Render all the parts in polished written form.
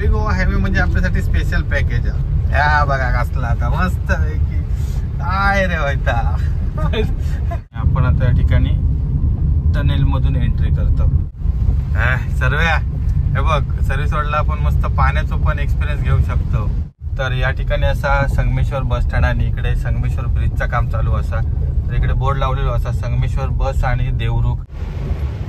Goa highway म्हणजे आपल्यासाठी special package आहे। ह्या बघा कसला आता मस्त पैकी काय रे होता। आपण आता या ठिकाणी टनेल मधून एंट्री करतो। सर्व हे बघ सर्व्हिस रोडला आपण मस्त पाण्याचं पण एक्सपिरियन्स घेऊ शकतो। तर या ठिकाणी असा संगमेश्वर बस स्टँड आणि इकडे संगमेश्वर ब्रिजचं काम चालू असा, तर इकडे बोर्ड लावलेलो असा संगमेश्वर बस आणि देवरुख।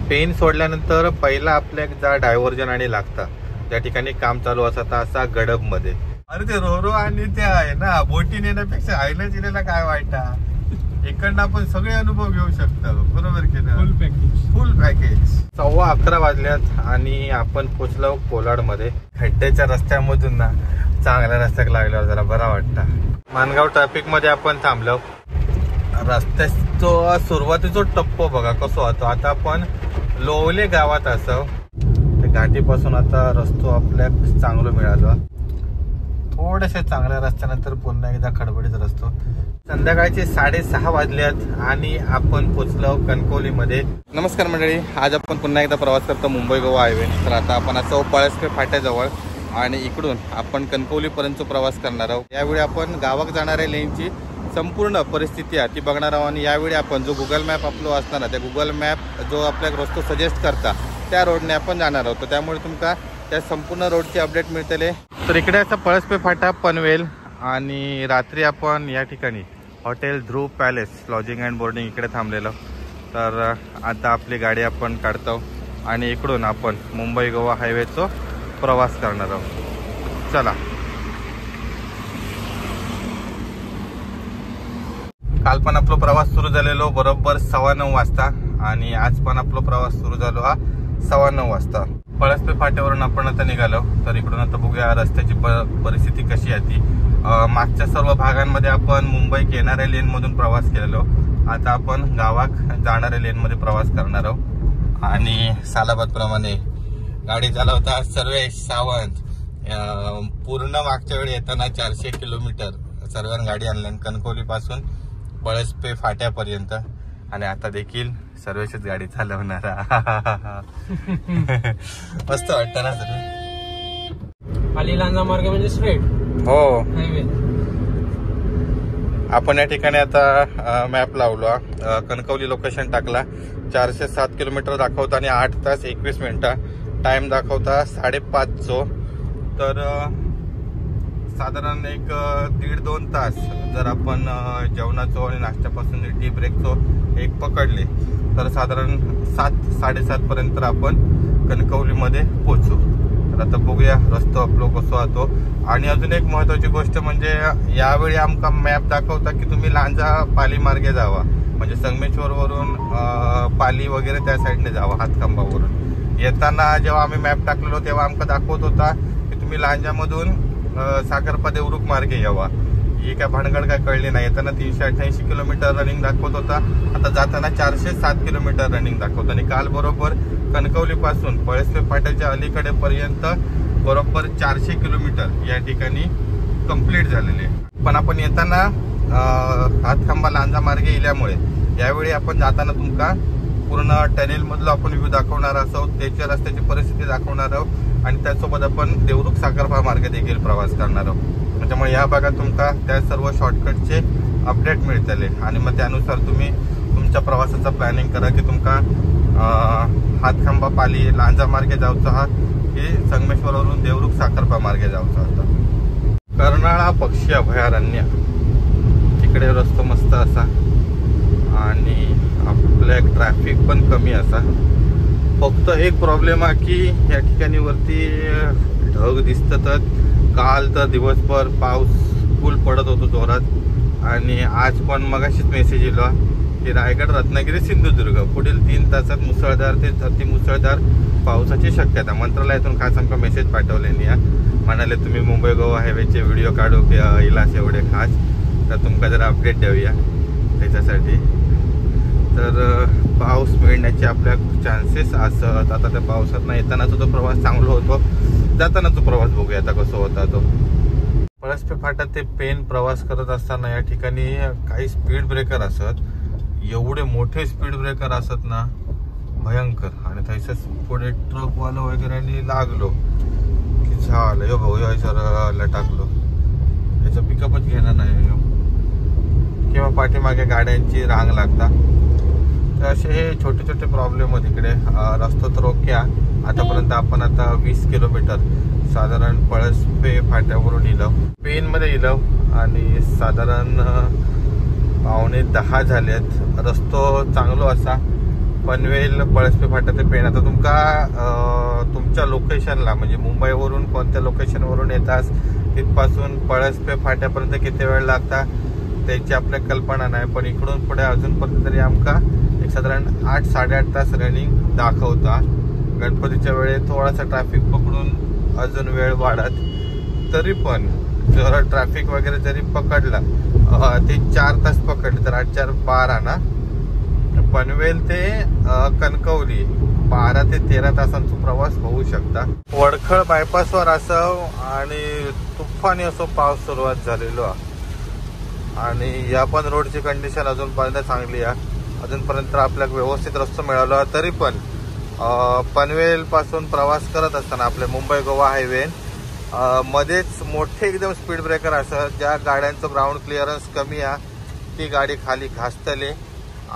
पेन सोडल्यानंतर पहिला आपल्या एक जा डायव्हर्जन आणि लागता त्या ठिकाणी काम चालू असता असा गडब मध्ये। अरे ते रोरो आणि ते आहे ना बोटी नेण्यापेक्षा आयला जिल्ह्याला काय वाईटा, इकडनं आपण सगळे अनुभव घेऊ शकतो। बरोबर की ना? फुल पॅकेज 11:15 वाजल्यात आणि आपण पोहोचलो कोलाड मध्ये। खड्ड्याच्या रस्त्यामधून ना चांगल्या रस्त्यात लागल्यावर जरा बरा वाटता। मानगाव ट्रॅफिक मध्ये आपण थांबलो। रस्त्याचा सुरुवातीचा टप्पो बघा कसो होतो। आता आपण लोवले गावात असो, घाटीपासून आता रस्तो आपल्या चांगला मिळाला। थोडेसे चांगल्या रस्त्यानंतर पुन्हा एकदा खडबडीत रस्तो। संध्याकाळचे 6:30 वाजल्यात आणि आपण पोचलो कणकवलीमध्ये। नमस्कार मंडळी, आज आपण पुन्हा एकदा प्रवास करतो मुंबई गोवा हायवे। तर आता आपण असं पळसपे फाट्याजवळ आणि इकडून आपण कणकवलीपर्यंत प्रवास करणार आहोत। यावेळी आपण गावात जाणाऱ्या लेनची संपूर्ण परिस्थिती आहे ती बघणार आहोत आणि यावेळी आपण जो गुगल मॅप आपलो असताना त्या गुगल मॅप जो आपल्या रस्तो सजेस्ट करता त्या रोडने आपण जाणार आहोत। त्यामुळे तुमका त्या संपूर्ण रोडची अपडेट मिळतले। तर इकडे असं पळसपे फाटा पनवेल आणि रात्री आपण या ठिकाणी hotel Dhruv palace lodging and boarding इकडे थांबलेलो। तर आता आपली गाडी आपण काढतो आणि इकडून आपण मुंबई गोवा हायवेचा प्रवास करणार आहोत। चला। काल पण आपला प्रवास सुरू झालेलो बरोबर 9:15 वाजता आणि आज पण आपला प्रवास सुरू झालो हा 9:15 वाजता। पळसपे फाट्यावरून आपण आता निघालो। तर इकडून आता बघूया रस्त्याची परिस्थिती कशी आहे ती। मागच्या सर्व भागांमध्ये आपण मुंबई येणाऱ्या लेन मधून प्रवास केलेलो, आता आपण गावात जाणाऱ्या लेन मध्ये प्रवास करणार आहोत। आणि सालाबाद प्रमाणे गाडी चालवता सर्वेश सावंत पूर्ण मागच्या वेळी येताना 400 किलोमीटर सर्वांनी गाडी आणली कणकवली पासून पळसपे फाट्यापर्यंत आणि आता देखील सर्वेशच गाडी चालवणार। मस्त वाटतं ना सर? खाली लांजा मार्ग म्हणजे स्ट्रेट हो हायवे। आपण या ठिकाणी आता मॅप लावलो, कणकवली लोकेशन टाकला। 407 किलोमीटर दाखवता आणि 8 तास 21 मिनिटं टाइम दाखवता 5:30। तर साधारण एक 1.5-2 तास जर आपण जेवणाचो आणि नाश्त्यापासून टी ब्रेकचो एक पकडले तर साधारण 7-7:30 पर्यंत आपण कणकवलीमध्ये पोहोचू। तर आता बघूया रस्तो आपलो कसो होतो। आणि अजून एक महत्वाची गोष्ट म्हणजे यावेळी आमका मॅप दाखवता की तुम्ही लांजा पाली मार्गे जावा, म्हणजे संगमेश्वर वरून पाली वगैरे त्या साईडने जावा हातखंबावरून। येताना जेव्हा आम्ही मॅप टाकलेलो तेव्हा आमका दाखवत होता की तुम्ही लांजामधून साखरपा देवरुख मार्गे यावा। ही काय भानगड काय कळली नाही। येताना 388 किलोमीटर रनिंग दाखवत होता, आता जाताना 407 किलोमीटर रनिंग दाखवत। आणि काल बरोबर कणकवली पासून पळसपे फाट्याच्या अलीकडे पर्यंत बरोबर 400 किलोमीटर या ठिकाणी कंप्लीट झालेले। पण आपण येताना हातखंबा लांजा मार्गे गेल्यामुळे यावेळी आपण जाताना तुमका पूर्ण टनेल मधलं आपण व्ह्यू दाखवणार आहोत, त्याच्या रस्त्याची परिस्थिती दाखवणार आहोत आणि त्यासोबत आपण देवरुख साखरपा मार्गे देखील प्रवास करणार आहोत। त्याच्यामुळे या भागात तुमका त्या सर्व शॉर्टकटचे अपडेट मिळतले आणि मग त्यानुसार तुम्ही तुमच्या प्रवासाचा प्लॅनिंग करा की तुमका हातखंबा पाली लांजा मार्गे जाऊचा हा की संगमेश्वरवरून देवरुख साखरपा मार्गे जाऊचा होता। कर्नाळा पक्षी अभयारण्य तिकडे रस्तो मस्त असा आणि आपल्या ट्रॅफिक पण कमी असा। फक्त एक प्रॉब्लेम आहे की या ठिकाणी वरती ढग दिसतात। काल तर दिवसभर पाऊस फुल पडत होतो जोरात आणि आज पण मगाशीच मेसेज येलो की रायगड रत्नागिरी सिंधुदुर्ग पुढील 3 तासात मुसळधार ते अति मुसळधार पावसाची शक्यता। मंत्रालयातून खास आमका मेसेज पाठवलेली आहे, म्हणाले तुम्ही मुंबई गोवा हायवेचे व्हिडिओ काढू की इलास एवढे खास, तर तुमका जरा अपडेट देऊया त्याच्यासाठी। तर पाऊस मिळण्याचे आपल्या चान्सेस असत। आता त्या पावसात येतानाचा तो प्रवास चांगला होतो, जातानाचा प्रवास बघूया आता कसं होता तो। पळसपे फाटा ते पेन प्रवास करत असताना या ठिकाणी काही स्पीड ब्रेकर असत, एवढे मोठे स्पीड ब्रेकर असत ना भयंकर। आणि तसंच पुढे ट्रकवाला वगैरे लागलो की झालं हयसरला टाकलो, याचं पिकअपच घेणार नाही किंवा पाठीमागे गाड्यांची रांग लागता. तर असे हे छोटे छोटे प्रॉब्लेम होते इकडे. रस्ता तर ओके. आतापर्यंत आपण आता 20 किलोमीटर साधारण पळसपे फाट्यावरून इलो, पेनमध्ये इलो आणि साधारण 9:45 झालेत. रस्तो चांगलो असा पनवेल पळसपे फाटा ते पेन. आता तुमच्या लोकेशनला म्हणजे मुंबईवरून कोणत्या लोकेशनवरून येतास तिथपासून पळसपे फाट्यापर्यंत किती वेळ लागता त्याची आपल्या कल्पना नाही, पण इकडून पुढे अजूनपर्यंत तरी आमका एक साधारण 8-8.5 तास रनिंग दाखवता. गणपतीच्या वेळेत थोडासा ट्रॅफिक पकडून अजून वेळ वाढत, तरी पण जर ट्रॅफिक वगैरे जरी पकडला ते 4 तास पकडले तर 8-4 12 ना. पनवेल ते कणकवली 12 ते 13 तासांचा प्रवास होऊ शकता. वडखळ बायपासवर असं आणि तुफानी असो पाऊस सुरुवात झालेलो आणि या पण रोडची कंडिशन अजूनपर्यंत चांगली आहे. अजूनपर्यंत आपल्याला व्यवस्थित रस्ता मिळाला, तरी पण पनवेल पासून प्रवास करत असताना आपले मुंबई गोवा हायवे मध्येच मोठे एकदम स्पीड ब्रेकर असत. ज्या गाड्यांचं ग्राउंड क्लिअरन्स कमी आहे ती गाडी खाली घासतले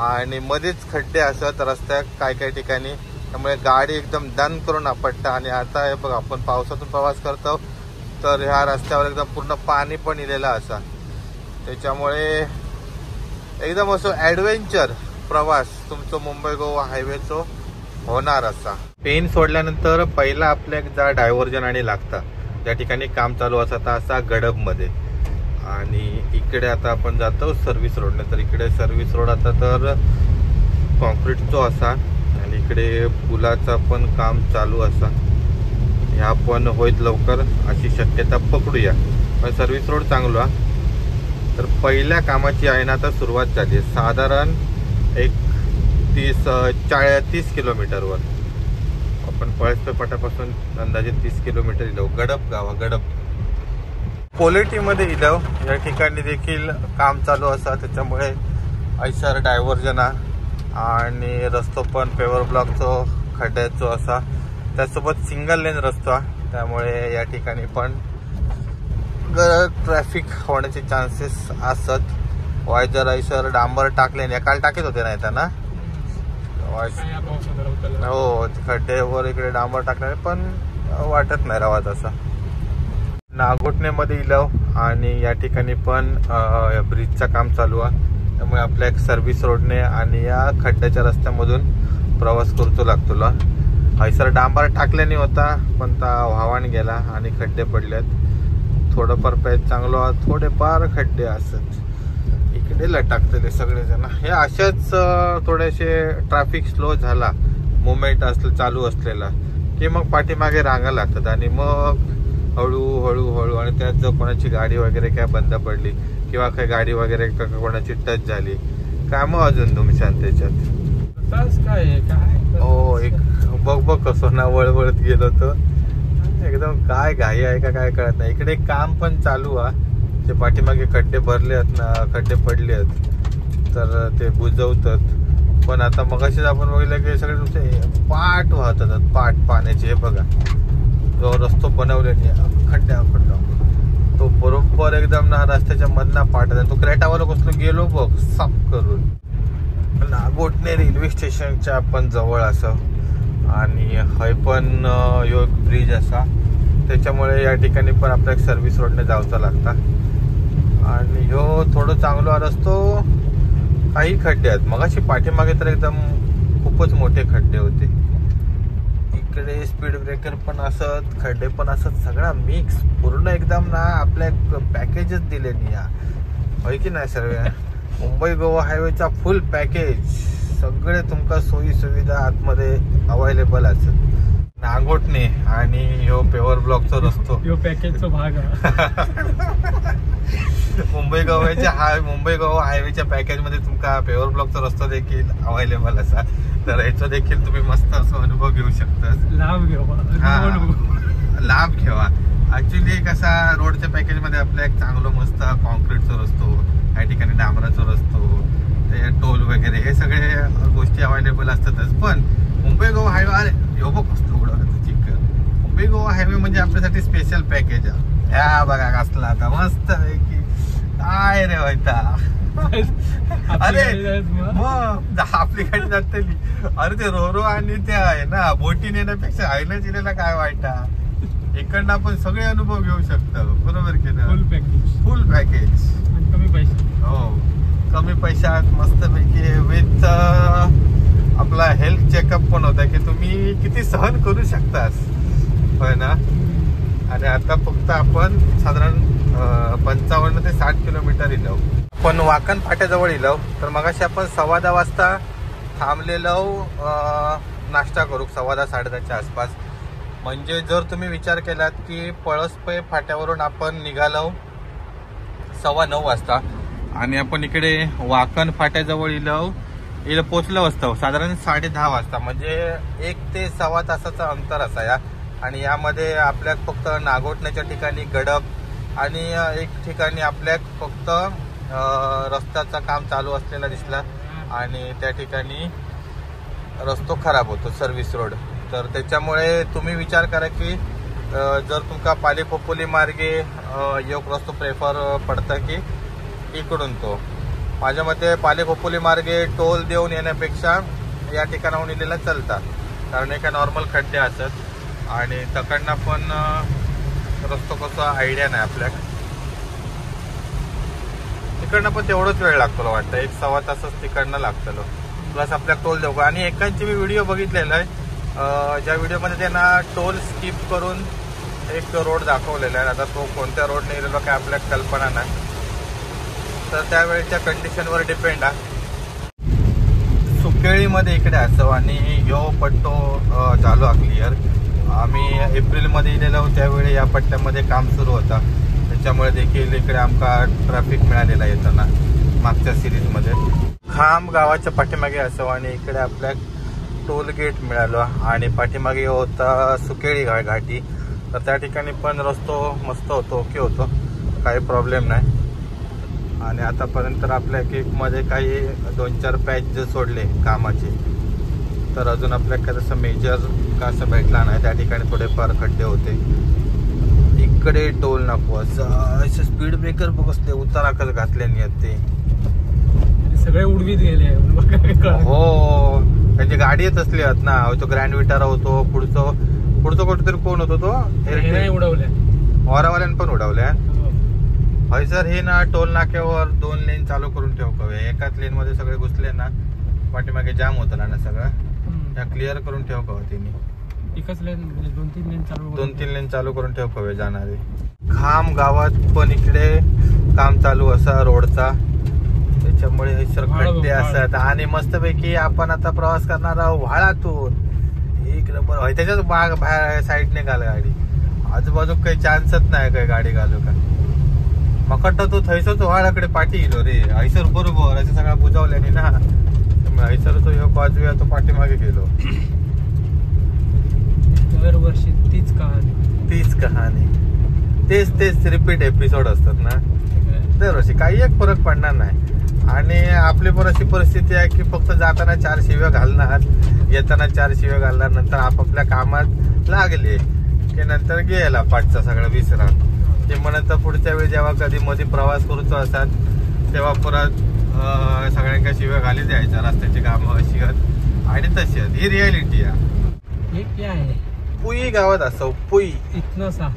आणि मध्येच खड्डे असत रस्त्यात काय ठिकाणी, त्यामुळे गाडी एकदम दन करून आपटतं. आणि आता हे बघ, आपण पावसातून प्रवास करतो तर ह्या रस्त्यावर एकदम पूर्ण पाणी पण इलेलं असा, त्याच्यामुळे एकदम असं ॲडव्हेंचर प्रवास तुमचं मुंबई गोवा हायवेचं होणार असा. पेन सोडल्यानंतर पहिला आपल्या एक जा डायव्हर्जन आणि लागता त्या ठिकाणी काम चालू असता असा गडबमध्ये. आणि इकडे आता आपण जातो सर्व्हिस रोडने, तर इकडे सर्व्हिस रोड आता तर कॉन्क्रीटचो असा आणि इकडे पुलाचा पण काम चालू असा. ह्या पण होईत लवकर अशी शक्यता पकडूया, पण सर्व्हिस रोड चांगलो आहे. तर पहिल्या कामाची आहे ना आता सुरुवात झाली, साधारण एक 30 किलोमीटरवर. आपण पळसपे फाट्यापासून अंदाजे 30 किलोमीटर इलो. गडब गावा गडब पोलेटीमध्ये इलो. या ठिकाणी देखील काम चालू असा, त्याच्यामुळे ऐसर डायव्हर्जन आणि रस्तो पण पेवर ब्लॉकचो खड्ड्याचो असा, त्यासोबत सिंगल लेन रस्तो, त्यामुळे या ठिकाणी पण ट्रॅफिक होण्याचे चान्सेस असत. वायजर ऐसर डांबर टाकले काल टाकीत होते नाही त्यांना, हो खड्डेवर इकडे डांबर टाकल्याने पण वाटत नाही राहत असा. नागोटणेमध्ये इलव आणि या ठिकाणी पण ब्रिजचं काम चालू आहे, त्यामुळे आपल्या एक सर्व्हिस रोडने आणि या खड्ड्याच्या रस्त्यामधून प्रवास करतो लागतो. हैसर डांबर टाकल्याने होता पण ता व्हावान गेला आणि खड्डे पडलेत. थोडंफार पॅच चांगलो, थोडेफार खड्डे असत इकडे लटाकतले सगळेजण. हे अशाच थोडेसे ट्रॅफिक स्लो झाला, मुवमेंट चालू असलेला की मग पाठीमागे रांगा लागतात आणि मग हळूहळू आणि त्यात जर कोणाची गाडी वगैरे काय बंद पडली किंवा काही गाडी वगैरे कोणाची टच झाली काय मग अजून तुमच्या त्याच्यात हो एक बघ कसं ना वळवळत गेलो तर एकदम काय घाई आहे का काय कळत नाही. इकडे काम पण चालू आहे, ते पाठीमागे खड्डे भरले आहेत ना, खड्डे पडले आहेत तर ते बुजवतात. पण आता मगाशीच आपण बघितलं की सगळे तुमचे पाट वाहतात, पाट पाण्याचे. हे बघा जो रस्तो बनवलेली खड्ड्या तो बरोबर एकदम ना रस्त्याच्या मधना पाट आहे. तो क्रेटावाला कसलो गेलो बघ साफ करून. नागोटणे रेल्वे स्टेशनच्या आपण जवळ असं आणि हय पण यो एक ब्रिज असा, त्याच्यामुळे या ठिकाणी पण आपल्या सर्व्हिस रोडने जावचा लागता. आणि ह्यो थोडं चांगला रस्तो, काही खड्डे आहेत. मगाशी पाठीमागे तर एकदम खूपच मोठे खड्डे होते. इकडे स्पीड ब्रेकर पण असत, खड्डे पण असत, सगळा मिक्स पूर्ण एकदम ना आपल्या पॅकेजच दिले नाही होय की नाही. सर्व मुंबई गोवा हायवेचा फुल पॅकेज सगळे तुमका सोयी सुविधा आतमध्ये अवेलेबल असत. नागोटणे आणि ह्यो पेवर ब्लॉकचा रस्तो ह्यो पॅकेजचा भाग मुंबई गोवा हायवेच्या पॅकेज मध्ये तुमका पेवर ब्लॉकचा रस्तो देखील अवेलेबल असा. तर याचा देखील तुम्ही मस्त असा अनुभव घेऊ शकता. लाभ घ्यावा. ऍक्च्युली कसा रोडच्या पॅकेज मध्ये आपल्या एक चांगलं मस्त कॉन्क्रीटचा रस्तो, या ठिकाणी डांबराचा रस्तो, ते टोल वगैरे हे सगळे गोष्टी अवेलेबल असतातच. पण मुंबई गोवा हायवे अरे बघ कसं उडवलं चिक्कर. मुंबई गोवा हायवे म्हणजे आपल्यासाठी स्पेशल पॅकेज आहे. ह्या बघा कसला आता मस्त पैकी काय रे होता. अरे मग आपली गाडी जातली. अरे ते रोरो आणि ते आहे ना बोटी नेण्यापेक्षा हायला जिल्ह्याला काय वाईटा. इकडनं आपण सगळे अनुभव घेऊ शकतो. बरोबर की ना. फुल पॅकेज कमी पैसे. हो कमी पैशात मस्त पैकी विथ आपला हेल्थ चेकअप पण होता की तुम्ही किती सहन करू शकतास. होय ना. आणि आता फक्त आपण साधारण 55 ते 60 किलोमीटर इलो. पण वाकण फाट्याजवळ इलो. तर मगाशी आपण 10:15 वाजता थांबलेलो नाश्ता करू 10:15 10:30च्या आसपास. म्हणजे जर तुम्ही विचार केलात की पळसपै फाट्यावरून आपण निघालो 9:15 वाजता आणि आपण इकडे वाकण फाट्याजवळ इथं पोचलो असतो साधारण 10:30 वाजता. म्हणजे 1 ते 1.25 तासाचं अंतर असा या. आणि यामध्ये आपल्या फक्त नागोठण्याच्या ठिकाणी गडप आणि एक ठिकाणी आपल्या फक्त रस्त्याचं काम चालू असलेला दिसला आणि त्या ठिकाणी रस्तो खराब होतो सर्व्हिस रोड. तर त्याच्यामुळे तुम्ही विचार करा की जर तुमका पाली खोपोली मार्गे योग रस्तो प्रेफर पडतं की इकडून. तो माझ्या मते पाली खोपोली मार्गे टोल देऊन येण्यापेक्षा या ठिकाणाहून इलेला चालतात. कारण एका नॉर्मल खड्डे असत आणि तकडनं पण रस्तो कसा आयडिया नाही आपल्याक. तिकडनं पण तेवढंच वेळ लागतो वाटतं. 1-1.25 तासच तिकडनं लागतं. प्लस आपल्या टोल देऊ. आणि एकांची मी व्हिडिओ बघितलेला आहे ज्या व्हिडिओमध्ये त्यांना टोल स्किप करून एक रोड दाखवलेला आहे. आता तो कोणत्या रोडने गेलेलो काय आपल्याला कल्पना नाही. तर त्यावेळेच्या कंडिशनवर डिपेंड आहे. सुकेळीमध्ये इकडे असो आणि ह्यो पट्टो झालो क्लिअर. आम्ही एप्रिलमध्ये गेलेलो त्यावेळी या पट्ट्यामध्ये काम सुरू होता. त्याच्यामुळे देखील इकडे आमका ट्रॅफिक मिळालेला येताना मागच्या सिरीजमध्ये. खांब गावाच्या पाठीमागे असो आणि इकडे आपल्या टोल गेट मिळालो आणि पाठीमागे होता सुकेळी घाटी. तर त्या ठिकाणी पण रस्तो मस्त होतो. ओके होतो. काही प्रॉब्लेम नाही. आणि आतापर्यंत आपल्या केकमध्ये काही 2-4 पॅच जे सोडले कामाचे तर अजून आपल्याला काय तसं मेजर का असं भेटला नाही. त्या ठिकाणी थोडेफार खड्डे होते. इकडे टोल नको असं स्पीड ब्रेकर बघते उताराकच घातले नाही ते सगळे उडवीत गेले. हो त्यांची गाडी येत असली आहेत ना. तो ग्रँड विटारा होतो. पुढचं कुठेतरी कोण होतो तो उडवल्या ऑरावाल्यानं पण उडवल्या. हय सर हे ना टोल नाक्यावर 2 लेन चालू करून ठेव कवे. एकाच लेन मध्ये सगळे घुसले ना पाठीमागे जाम होतं ना सगळं. त्या क्लिअर करून ठेव कवे. तिने एकच लेन 2-3 लेन चालू करून ठेव कवे जाणारे. खाम गावात पण इकडे काम चालू असा रोडचा. त्याच्यामुळे हे सर खड्डे असतात. आणि मस्तपैकी आपण आता प्रवास करणार आहोत व्हाळातून. एक नंबर त्याच्याच बाहेर साईडने घाल गाडी. आजूबाजू काही चान्सच नाही काय गाडी घालू का. मकट्ट तो थैसरच व्हाळाकडे पाठी गेलो रे. हैसर बरोबर असं सगळ्या बुजावल्याने ना. हैसर तो ह्यो बाजूया तो पाठीमागे गेलो. दरवर्षी तीच कहाणी तेच रिपीट एपिसोड असतात ना दरवर्षी. काही एक फरक पडणार नाही. आणि आपली पण अशी परिस्थिती आहे की फक्त जाताना 4 शिव्या घालणार येताना 4 शिव्या घालणार. नंतर आपापल्या कामात लागले की नंतर गेला पाठचा सगळं विसरा. ते म्हणत पुढच्या वेळी जेव्हा कधी मध्ये प्रवास करूचो असतात तेव्हा परत सगळ्यांना शिव्या घाली द्यायच्या. रस्त्याची कामं अशी आणि तशी ही रियालिटी आहे. पुई गावात असं पुई इथनं सा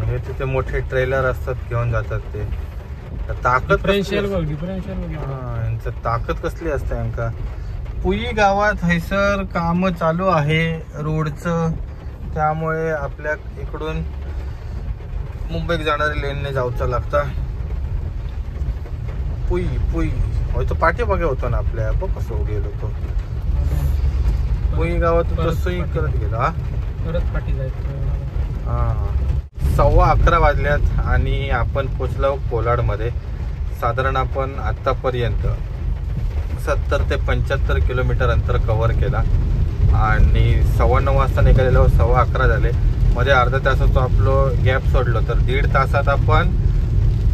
हे तिथे मोठे ट्रेलर असतात घेऊन जातात. ते ताकद यांचं ताकद कसली असते यांका. पुई गावात हैसर काम चालू आहे रोडचं. त्यामुळे आपल्या इकडून मुंबईत जाणारी लेनने जाऊचा लागता. पुई तो पाठीमागे होतो ना आपल्या. बघ कसं गेलो तो पुई गावात तसंही करत गेला. परत पाठी जायचं. हा 11:15 वाजल्यात आणि आपण पोचलो कोलाडमध्ये. साधारण आपण आतापर्यंत 70 ते 75 किलोमीटर अंतर कव्हर केला आणि 9:15 वाजता निघालेलो. 11:15 झाले. मध्ये अर्धा तासाचा आपलं गॅप सोडलो तर 1.5 तासात आपण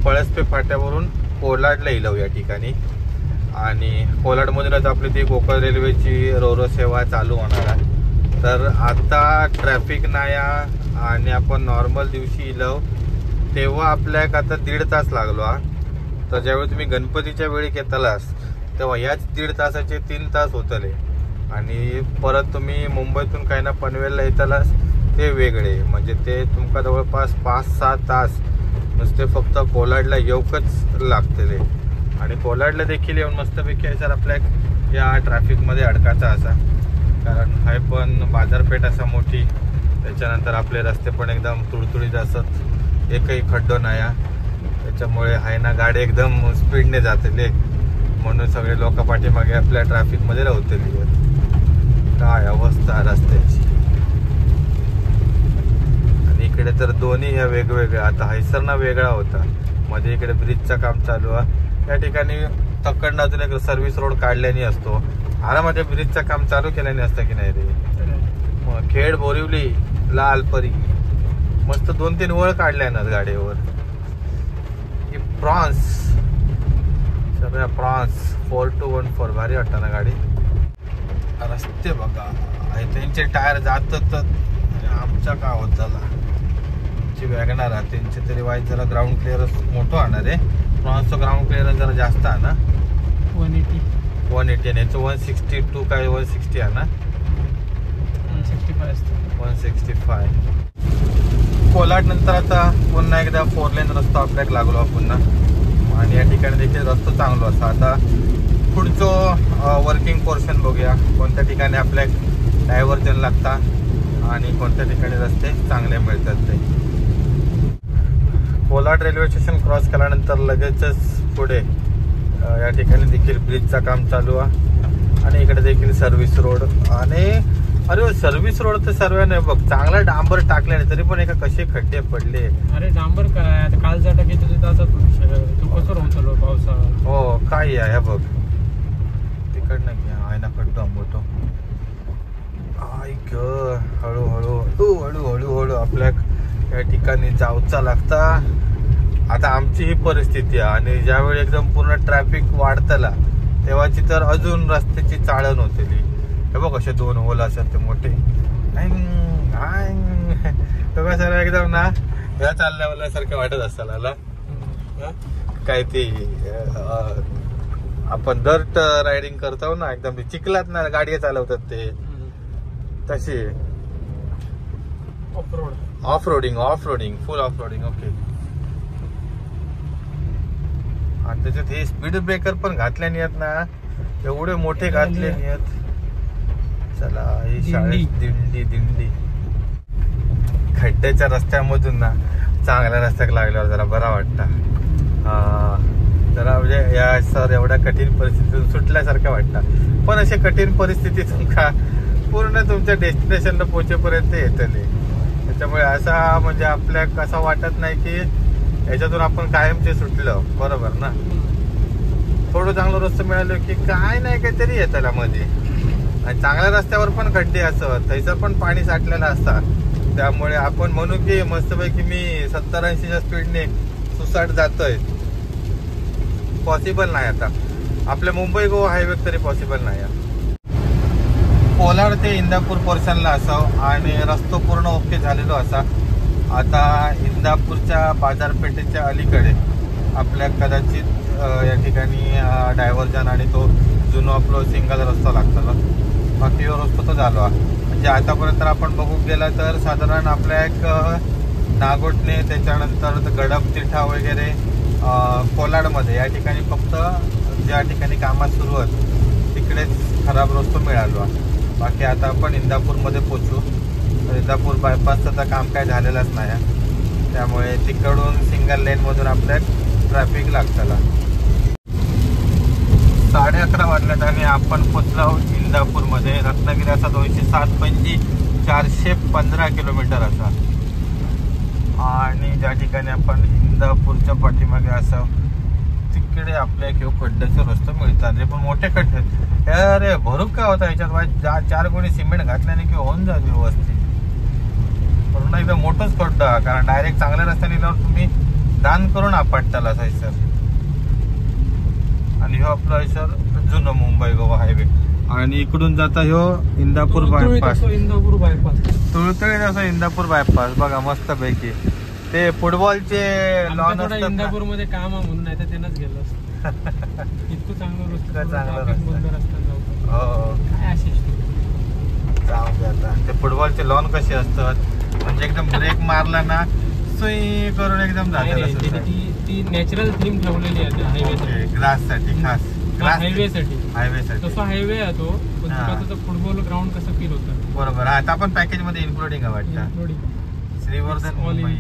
पळसपे फाट्यावरून कोलाडला इलो या ठिकाणी. आणि कोलाडमधूनच आपली ती कोकण रेल्वेची रोरो सेवा चालू होणार आहे. तर आता ट्रॅफिक नाही आणि आपण नॉर्मल दिवशी इलो तेव्हा आपल्याक आता 1.5 तास लागलो हा. तर ज्यावेळी तुम्ही गणपतीच्या वेळी येतालास तेव्हा याच 1.5 तासाचे 3 तास होतले. आणि परत तुम्ही मुंबईतून काही ना पनवेलला येतालास ते वेगळे, म्हणजे ते तुमका जवळपास 5-6 तास नुसते फक्त कोलाडला येऊकच लागतले. आणि कोलाडला देखील येऊन मस्तपैकी सर आपल्या या ट्रॅफिकमध्ये अडकायचा असा, कारण हाय पण बाजारपेठ असा मोठी, त्याच्यानंतर आपले रस्ते पण एकदम तुडतुडीत असत, एकही खड्डो नाही, त्याच्यामुळे हाय ना गाडी एकदम स्पीडने जातले, म्हणून सगळे लोक पाठीमागे आपल्या ट्रॅफिकमध्ये राहतली. काय अवस्था रस्त्याची. आणि इकडे तर दोन्ही ह्या वेगवेगळ्या, आता हैसरना वेगळा होता, मध्ये इकडे ब्रिजचं काम चालू आहे. या ठिकाणी तक्कडनं अजून एक सर्व्हिस रोड काढल्याने असतो, आरामध्ये ब्रिजचं काम चालू केल्याने असतं की नाही रे. खेड बोरिवली लालपरी मस्त 2-3 वळ काढल्यानं गाडीवर. प्रॉन्स सगळ्या प्रॉन्स 4214 भारी वाटतं ना गाडी. रस्ते बघा, त्यांचे टायर जातात, आमच्या का होत झाला ची वॅगनार आहे त्यांचे तरी वाईट जरा ग्राउंड क्लिअरन्स मोठं आणणार आहे. प्रॉन्सचं ग्राउंड क्लिअरन्स जरा जास्त आहे ना, 180 आणि याचं 162 काय 160 आहे ना, 165. कोलाड नंतर आता पुन्हा एकदा 4 लेन रस्ता आपल्याक लागलो पुन्हा, आणि या ठिकाणी देखील रस्ता चांगलो असा. आता पुढचं वर्किंग पोर्शन बघूया, कोणत्या ठिकाणी आपल्याक डायव्हर्जन लागता आणि कोणत्या ठिकाणी रस्ते चांगले मिळतात ते. कोलाड रेल्वे स्टेशन क्रॉस केल्यानंतर लगेचच पुढे या ठिकाणी देखील ब्रिजचं काम चालू आहे, आणि इकडे देखील सर्व्हिस रोड. आणि अरे सर्व्हिस रोड तर सर्व नाही बघ, चांगला डांबर टाकल्याने तरी पण एका कसे खड्डे पडले. अरे डांबर काय आता कालचा टाकीचं तू कसं राहतो पावसाळा. हो काय आहे बघ, तिकडनं आहे ना खड्डा मोठो. ऐक हळूहळू हळूहळू आपल्या या ठिकाणी जाऊचा लागता. आता आमची ही परिस्थिती आहे, आणि ज्यावेळी एकदम पूर्ण ट्रॅफिक वाढतला तेव्हाची तर अजून रस्त्याची चाळण होतेली. हे बघ असे 2 होल असतात ते मोठे, सर एकदम ना या चालल्यासारखं वाटत असताना काय ते आपण डर्ट रायडिंग करतो ना, एकदम चिखलात ना गाडी चालवतात ते तशी. ऑफ रोडिंग फुल ऑफ रोडिंग. ओके. आणि त्याच्यात हे स्पीड ब्रेकर पण घातले नाहीत ना, एवढे मोठे घातले नाहीत. चला ही शाळेत दिंडी खड्ड्याच्या रस्त्यामधून ना चांगल्या रस्त्यात लागल्यावर जरा बरा वाटतं. जरा म्हणजे या सर एवढ्या कठीण परिस्थितीतून सुटल्यासारखं वाटतं. पण अशी कठीण परिस्थिती तुमका पूर्ण तुमच्या डेस्टिनेशनला पोहोचेपर्यंत येतले, त्याच्यामुळे असा म्हणजे आपल्याला असं वाटत नाही की याच्यातून आपण कायमचे सुटलं. बरोबर ना. थोडं चांगलं रस्ता मिळालं की काय नाही काहीतरी येताला मध्ये, आणि चांगल्या रस्त्यावर पण खड्डे असत, त्याचं पण पाणी साठलेलं असतात. त्यामुळे आपण म्हणू की मस्तपैकी मी 70-80च्या स्पीडने सुसाट जातोय, पॉसिबल नाही. आता आपल्या मुंबई गोवा हायवे तरी पॉसिबल नाही. कोलाड ते इंदापूर पोर्शनला असावं आणि रस्तो पूर्ण ओके झालेलो असा. आता इंदापूरच्या बाजारपेठेच्या अलीकडे आपल्या कदाचित या ठिकाणी डायव्हर्जन आणि तो जुनो आपला सिंगल रस्ता लागतो. बाकी रस्तो तो झालो आहे. म्हणजे आतापर्यंत आपण बघू गेला तर साधारण आपल्या एक नागोटणे, त्याच्यानंतर गडप तिठा वगैरे कोलाडमध्ये या ठिकाणी फक्त ज्या ठिकाणी कामात सुरू आहेत तिकडेच खराब रस्तो मिळालो आहे. बाकी आता आपण इंदापूरमध्ये पोचू. इंदापूर बायपासचं तर काम काय झालेलंच नाही, त्यामुळे तिकडून सिंगल लेनमधून आपल्या ट्रॅफिक लागताला. 11:30 वाजल्यात आणि आपण पोचलो आहोत इंदापूरमध्ये. रत्नागिरी असा 207 पैकी 415 किलोमीटर असा. आणि ज्या ठिकाणी आपण इंदापूरच्या पाठीमागे असं तिकडे आपल्या किंवा खड्ड्याचे रस्ते मिळतात, जे पण मोठे खड्डे. अरे भरूक काय होता याच्यात, 4 गुणी सिमेंट घातल्याने किंवा होऊन जात व्यवस्थित. पूर्ण एकदम मोठंच खड्डा, कारण डायरेक्ट चांगल्या रस्त्याने गेल्यावर तुम्ही दान करून आपटताला सर. आणि हो आपला सर जुनं मुंबई गोवा हायवे आणि इकडून जाता ह्यो इंदापूर बायपास, इंदापूर बायपास, तुळतळीत असं इंदापूर बायपास बघा मस्त पैकी. ते फुटबॉलचे लॉन असतात इंदापूर मध्ये काम म्हणून नाही तर त्यांनाच गेलं इतकं चांगलं रस्ता, चांगलं रस्ता. हो काय आशिष जाऊ दे आता. ते फुटबॉलचे लॉन कसे असतात म्हणजे एकदम ब्रेक मारला ना सुई करून एकदम जातात. ती नॅचरल थीम ठेवलेली आहे हायवे ग्रास साठी, खास हायवे साठी. तसा हायवे आहे तो, पण फुटबॉल ग्राउंड कसं फील होतं. बरोबर. आता आपण पॅकेज मध्ये इन्क्लुडिंग आहे वाटतं श्रीवर्धन मुंबई.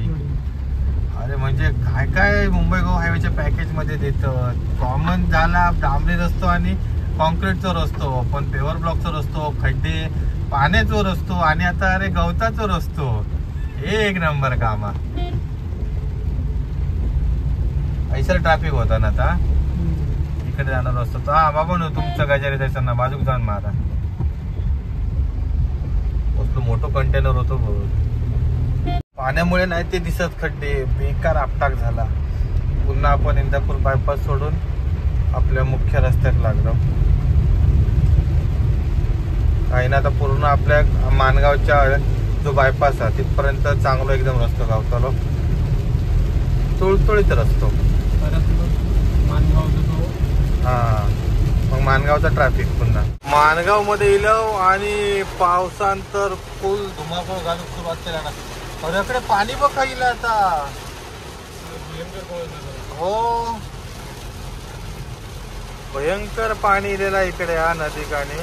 अरे म्हणजे काय काय मुंबई गोवा हायवेच्या पॅकेज मध्ये देतं. कॉमन झाला डांबरी रस्तो आणि कॉन्क्रीटचा रस्तो, पण पेवर ब्लॉकचा रस्तो, खड्डे पाण्याचा रस्तो आणि आता अरे गवताचा रस्तो. एक नंबर काम. ऐसर ट्रॅफिक होता ना आता इकडे जाणार असतो. हा बाबा न तुमचं गजारी जायचं ना बाजूक जाऊन मारा. मोठं कंटेनर होतो पाण्यामुळे नाही ते दिसत खड्डे, बेकार आपटाक झाला. पुन्हा आपण इंदापूर बायपास सोडून आपल्या मुख्य रस्त्यात लागलो. काही ना आता पूर्ण आपल्या मानगावच्या जो बायपास आहे तिथपर्यंत चांगलो एकदम रस्तो गावतालो. तुळतुळीत रस्तो. हा मग मानगावचा ट्रॅफिक पुन्हा मानगाव मध्ये इलो आणि पावसानंतर फुल धुमाकूळ घालून सुरुवात केला ना. अरे पाणी बघा येईल आता. हो भयंकर पाणी इलेला इकडे या नदीकाणी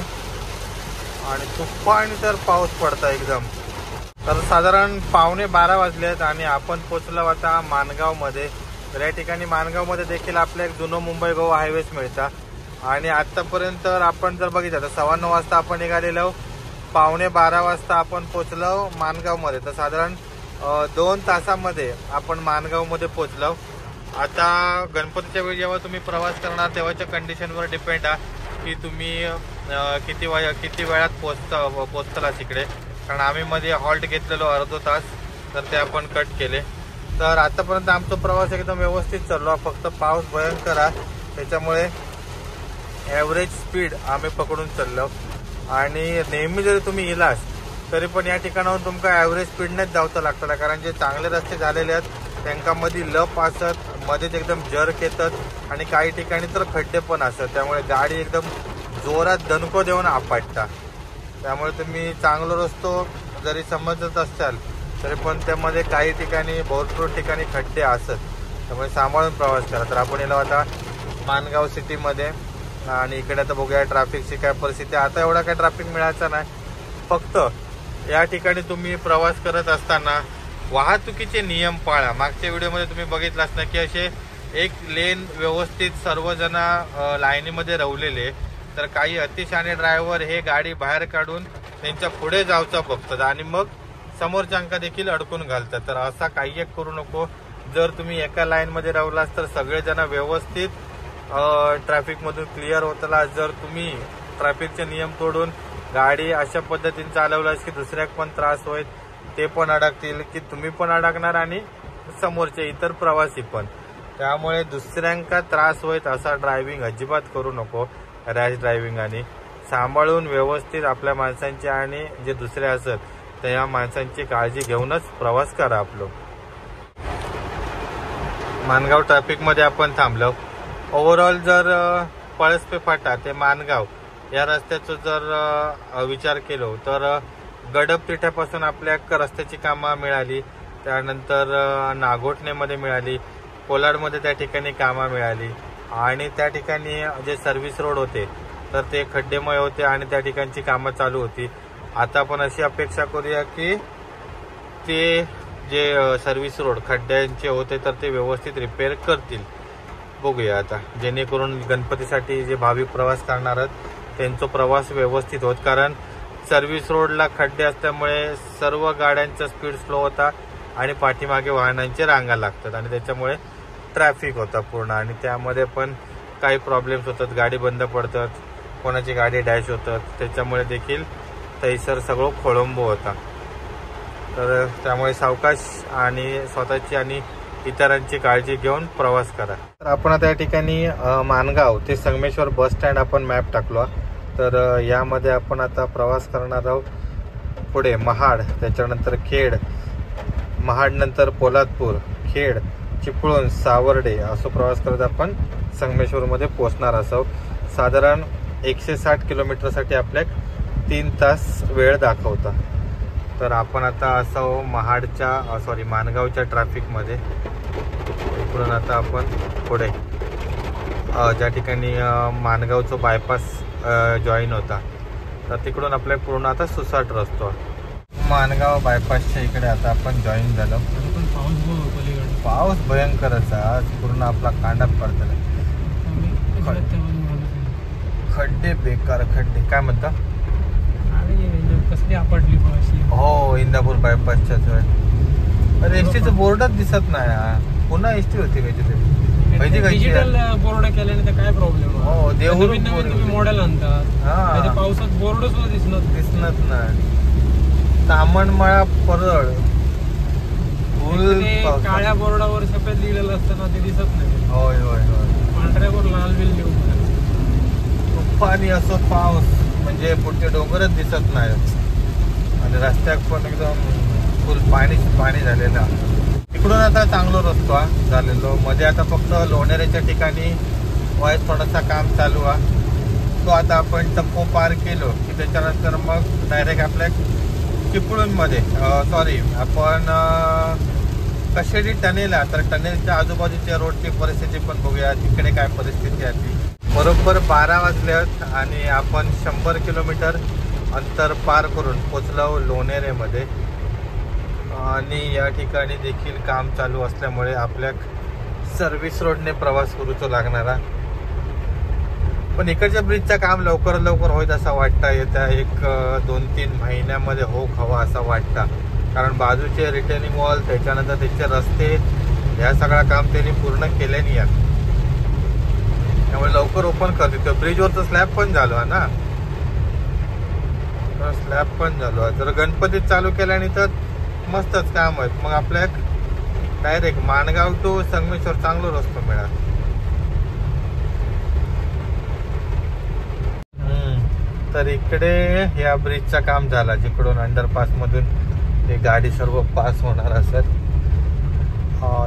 आणि तुफान तर पाऊस पडता एकदम. तर साधारण 11:15 वाजलेत आणि आपण पोचलो आता मानगाव मध्ये. तर या ठिकाणी मानगाव मध्ये देखील आपल्या एक जुनं मुंबई गोवा हायवेज मिळता आणि आतापर्यंत आपण जर बघितलं तर 9:15 वाजता आपण निघालेलो, 11:15 वाजता आपण पोचलो मानगाव मध्ये. तर साधारण 2 तासामध्ये आपण मानगाव मध्ये पोचलो. आता गणपतीच्या वेळी जेव्हा तुम्ही प्रवास करणार तेव्हाच्या कंडिशनवर डिपेंड आहे की तुम्ही किती वेळात पोचताल तिकडे. कारण आम्ही मध्ये हॉल्ट घेतलेलो अर्धा तास, तर ते आपण कट केले. तर आतापर्यंत आमचा प्रवास एकदम व्यवस्थित चाललो. फक्त पाऊस भयंकर आहे त्याच्यामुळे ॲव्हरेज स्पीड आम्ही पकडून चाललो. आणि नेहमी जरी तुम्ही इलास तरी पण या ठिकाणाहून तुमका ॲव्हरेज स्पीडनेच जावचं लागतं, कारण जे चांगले रस्ते झालेले आहेत त्यांना मध्ये लप असत, मध्येच एकदम जर्क येतात आणि काही ठिकाणी तर खड्डे पण असतात. त्यामुळे गाडी एकदम जोरात दणको देऊन आपटता. त्यामुळे तुम्ही चांगला रस्तो जरी समजत असाल तरी पण त्यामध्ये काही ठिकाणी भरपूर ठिकाणी खड्डे असत. त्यामुळे सांभाळून प्रवास करा. तर आपण येलो आता मानगाव सिटीमध्ये आणि इकडे आता बघूया ट्रॅफिकची काय परिस्थिती. आता एवढा काय ट्रॅफिक मिळायचा नाही. फक्त या ठिकाणी तुम्ही प्रवास करत असताना वाहतुकीचे नियम पाळा. मागच्या व्हिडिओमध्ये तुम्ही बघितलास ना की असे एक लेन व्यवस्थित सर्वजण लाईनीमध्ये रवलेले, तर काही अतिशहाणे ड्रायव्हर हे गाडी बाहेर काढून त्यांच्या पुढे जायचं बघतात आणि मग समोरच्यांका देखील अडकून घालतात. तर असा काही एक करू नको. जर तुम्ही एका लाईनमध्ये रवलास तर सगळेजण व्यवस्थित ट्रॅफिकमधून क्लिअर होताला. जर तुम्ही ट्रॅफिकचे नियम तोडून गाडी अशा पद्धतीने चालवलास की दुसऱ्याक पण त्रास होईल, ते पण अडकतील की तुम्ही पण अडकणार आणि समोरचे इतर प्रवासी पण. त्यामुळे दुसऱ्यांका त्रास होईल असा ड्रायव्हिंग अजिबात करू नको. रॅश ड्रायव्हिंग आणि सांभाळून व्यवस्थित आपल्या माणसांची आणि जे दुसरे असत त्या माणसांची काळजी घेऊनच प्रवास करा. आपलं मानगाव ट्रॅफिकमध्ये आपण थांबलो. ओव्हरऑल जर पळसपे फाटा ते मानगाव या रस्त्याचा जर विचार केलो तर गडप तिठ्यापासून आपल्या रस्त्याची कामं मिळाली, त्यानंतर नागोठणेमध्ये मिळाली, कोलाडमध्ये त्या ठिकाणी कामं मिळाली आणि त्या ठिकाणी जे सर्व्हिस रोड होते तर ते खड्डेमय होते आणि त्या ठिकाणची कामं चालू होती. आता आपण अशी अपेक्षा करूया की ते जे सर्व्हिस रोड खड्ड्यांचे होते तर ते व्यवस्थित रिपेअर करतील. बघूया आता, जेणेकरून गणपतीसाठी जे भाविक प्रवास करणार आहेत त्यांचा प्रवास व्यवस्थित होत. कारण सर्व्हिस रोडला खड्डे असल्यामुळे सर्व गाड्यांचा स्पीड स्लो होता आणि पाठीमागे वाहनांचे रांगा लागतात आणि त्याच्यामुळे ट्रॅफिक होता पूर्ण आणि त्यामध्ये पण काही प्रॉब्लेम्स होतात. गाडी बंद पडतात, कोणाची गाडी डॅश होतात, त्याच्यामुळे देखील तैसर सगळं खोळंबो होता. तर त्यामुळे सावकाश आणि स्वतःची आणि इतरांची काळजी घेऊन प्रवास करा. तर आपण आता या ठिकाणी मानगाव ते संगमेश्वर बस स्टँड आपण मॅप टाकलो तर यामध्ये आपण आता प्रवास करणार आहोत. पुढे महाड, त्याच्यानंतर खेड, महाड नंतर पोलादपूर, खेड, चिपळूण, सावर्डे असं प्रवास करत आपण संगमेश्वरमध्ये पोहोचणार आहोत. साधारण 160 किलोमीटरसाठी आपल्याक 3 तास वेळ दाखवता. तर आपण आता असो माणगावच्या ट्रॅफिकमध्ये. इकडून आता आपण पुढे ज्या ठिकाणी माणगावचं बायपास जॉईन होता, तर तिकडून आपल्या पूर्ण आता सुसाट रस्तो. माणगाव बायपासच्या इकडे आता आपण जॉईन झालो. पाऊस भयंकरच आज, पूर्ण आपला कांडाप पडतला. खड्डे, बेकार खड्डे. काय म्हणता? कसली आपटली हो, इंदापूर बायपासच्या. अरे एसटीचं बोर्डच दिसत नाही. पुन्हा एसटी होती डिजिटल बोर्ड केल्याने तर काय प्रॉब्लेम? हो, नवीन तुम्ही मॉडेल आणतात, पावसात बोर्ड सुद्धा दिसत नाही. तामणमाळा परळ काळ्या बोर्डावर सफेद लिहिलेलं असताना ते दिसत नाही. होय होय होय. पांढऱ्यावर लाल बिल लिहून पाणी असं पाऊस म्हणजे पुढचे डोंगरच दिसत नाही. आणि रस्त्यात पण एकदम फुल पाणी झालेलं. इकडून आता चांगला रस्तो झालेलो. मध्ये आता फक्त लोणेरेच्या ठिकाणी वाईस थोडासा काम चालू आहे. तो आता आपण टप्पो पार केलो की त्याच्यानंतर मग डायरेक्ट आपल्या चिपळूणमध्ये आपण कशेडी टनेल आहे. तर टनेलच्या आजूबाजूच्या रोडची परिस्थिती पण बघूया, तिकडे काय परिस्थिती आहे ती. बरोबर 12 वाजल्यात आणि आपण 100 किलोमीटर अंतर पार करून पोचलो लोणेरेमध्ये. आणि या ठिकाणी देखील काम चालू असल्यामुळे आपल्या सर्व्हिस रोडने प्रवास करूचो लागणारा. पण इकडच्या ब्रिजचं काम लवकर होईल असं वाटतं. येत्या 1-2-3 महिन्यामध्ये हवा असं वाटतं. कारण बाजूचे रिटेनिंग वॉल, त्याच्यानंतर त्याचे रस्ते, ह्या सगळं काम त्यांनी पूर्ण केले नाही आहेत. त्यामुळे लवकर ओपन करते. ब्रिजवरचं स्लॅब पण झालो आहे ना, स्लॅब पण झालो आहे. जर गणपतीत चालू केल्याने तर मस्तच काम आहेत. मग आपल्या डायरेक्ट माणगाव टू संगमेश्वर चांगला रस्तो मिळाला. तर इकडे या ब्रिजचं काम झालं, जिकडून अंडरपास मधून हे गाडी सर्व पास होणार असत.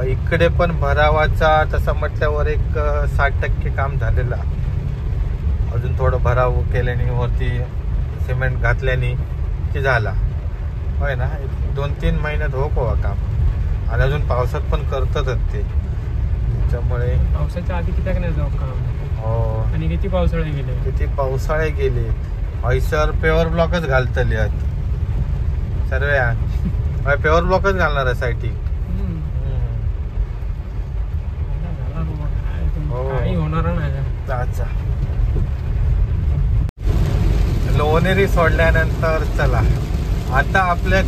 इकडे पण भरावाचा तसं म्हटल्यावर 60% काम झालेलं. अजून थोडं भराव केल्याने वरती सिमेंट घातल्याने ते झाला होय ना. 2-3 महिन्यात हो काम. आणि अजून पावसात पण करतातच ते. त्याच्यामुळे पावसाच्या आधी किती नाही जाऊ काम. हो. आणि किती पावसाळे गेले. ऐसर पेवर ब्लॉकच घालतले आहेत सर्व. पेवर ब्लॉकच घालणार आहे साईटी. होणार नाही. लोणेरी सोडल्यानंतर चला आता आपल्या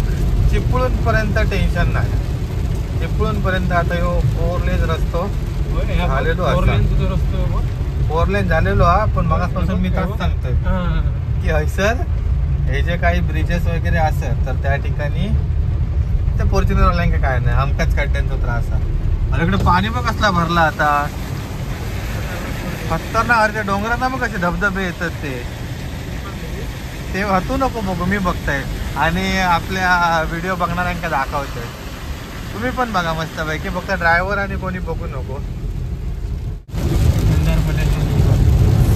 चिपळूण पर्यंत टेन्शन नाही. चिपळूण पर्यंत आता यो 4 लेन रस्तो झालेलो. 4 लेन झालेलो हा. पण मगापासून मी तर सांगतोय की हैसर हे जे काही ब्रिजेस वगैरे असत तर त्या ठिकाणी ते फॉर्च्युनर वाल्यांका काय नाही, आमकाच खड्ड्यांचा त्रास आहे. आणि इकडे पाणी मग कसला भरला आता. खतरनाक. अरे ते डोंगरांना मग कसे धबधबे येतात ते वाहतू नको बघू, मी बघताय आणि आपल्या व्हिडिओ बघणाऱ्यांका दाखवतोय. तुम्ही पण बघा मस्त पैकी, फक्त ड्रायव्हर आणि कोणी बघू नको.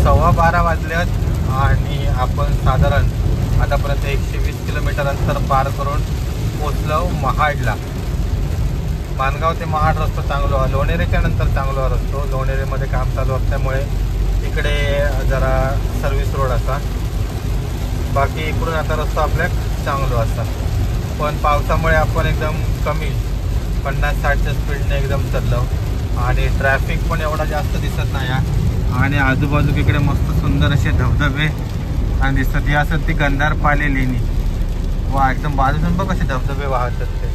12:15 वाजल्यात आणि आपण साधारण आतापर्यंत 120 किलोमीटर अंतर पार करून पोचलो महाडला. माणगाव ते महाड रस्तो चांगलो आहे. लोणेरेच्या नंतर चांगलो रस्तो. लोणेरेमध्ये काम चालू असल्यामुळे इकडे जरा सर्व्हिस रोड असा. बाकी इकडून आता रस्तो आपल्या चांगलो असतात. पण पावसामुळे आपण एकदम कमी 50-60च्या स्पीडने एकदम चाललो. आणि ट्रॅफिक पण एवढा जास्त दिसत नाही. आणि आजूबाजू इकडे मस्त सुंदर असे धबधबे आणि दिसतात. ही असत ती गंधारपाले लेणी. वा, एकदम बाजून बघ कसे धबधबे वाहतात ते.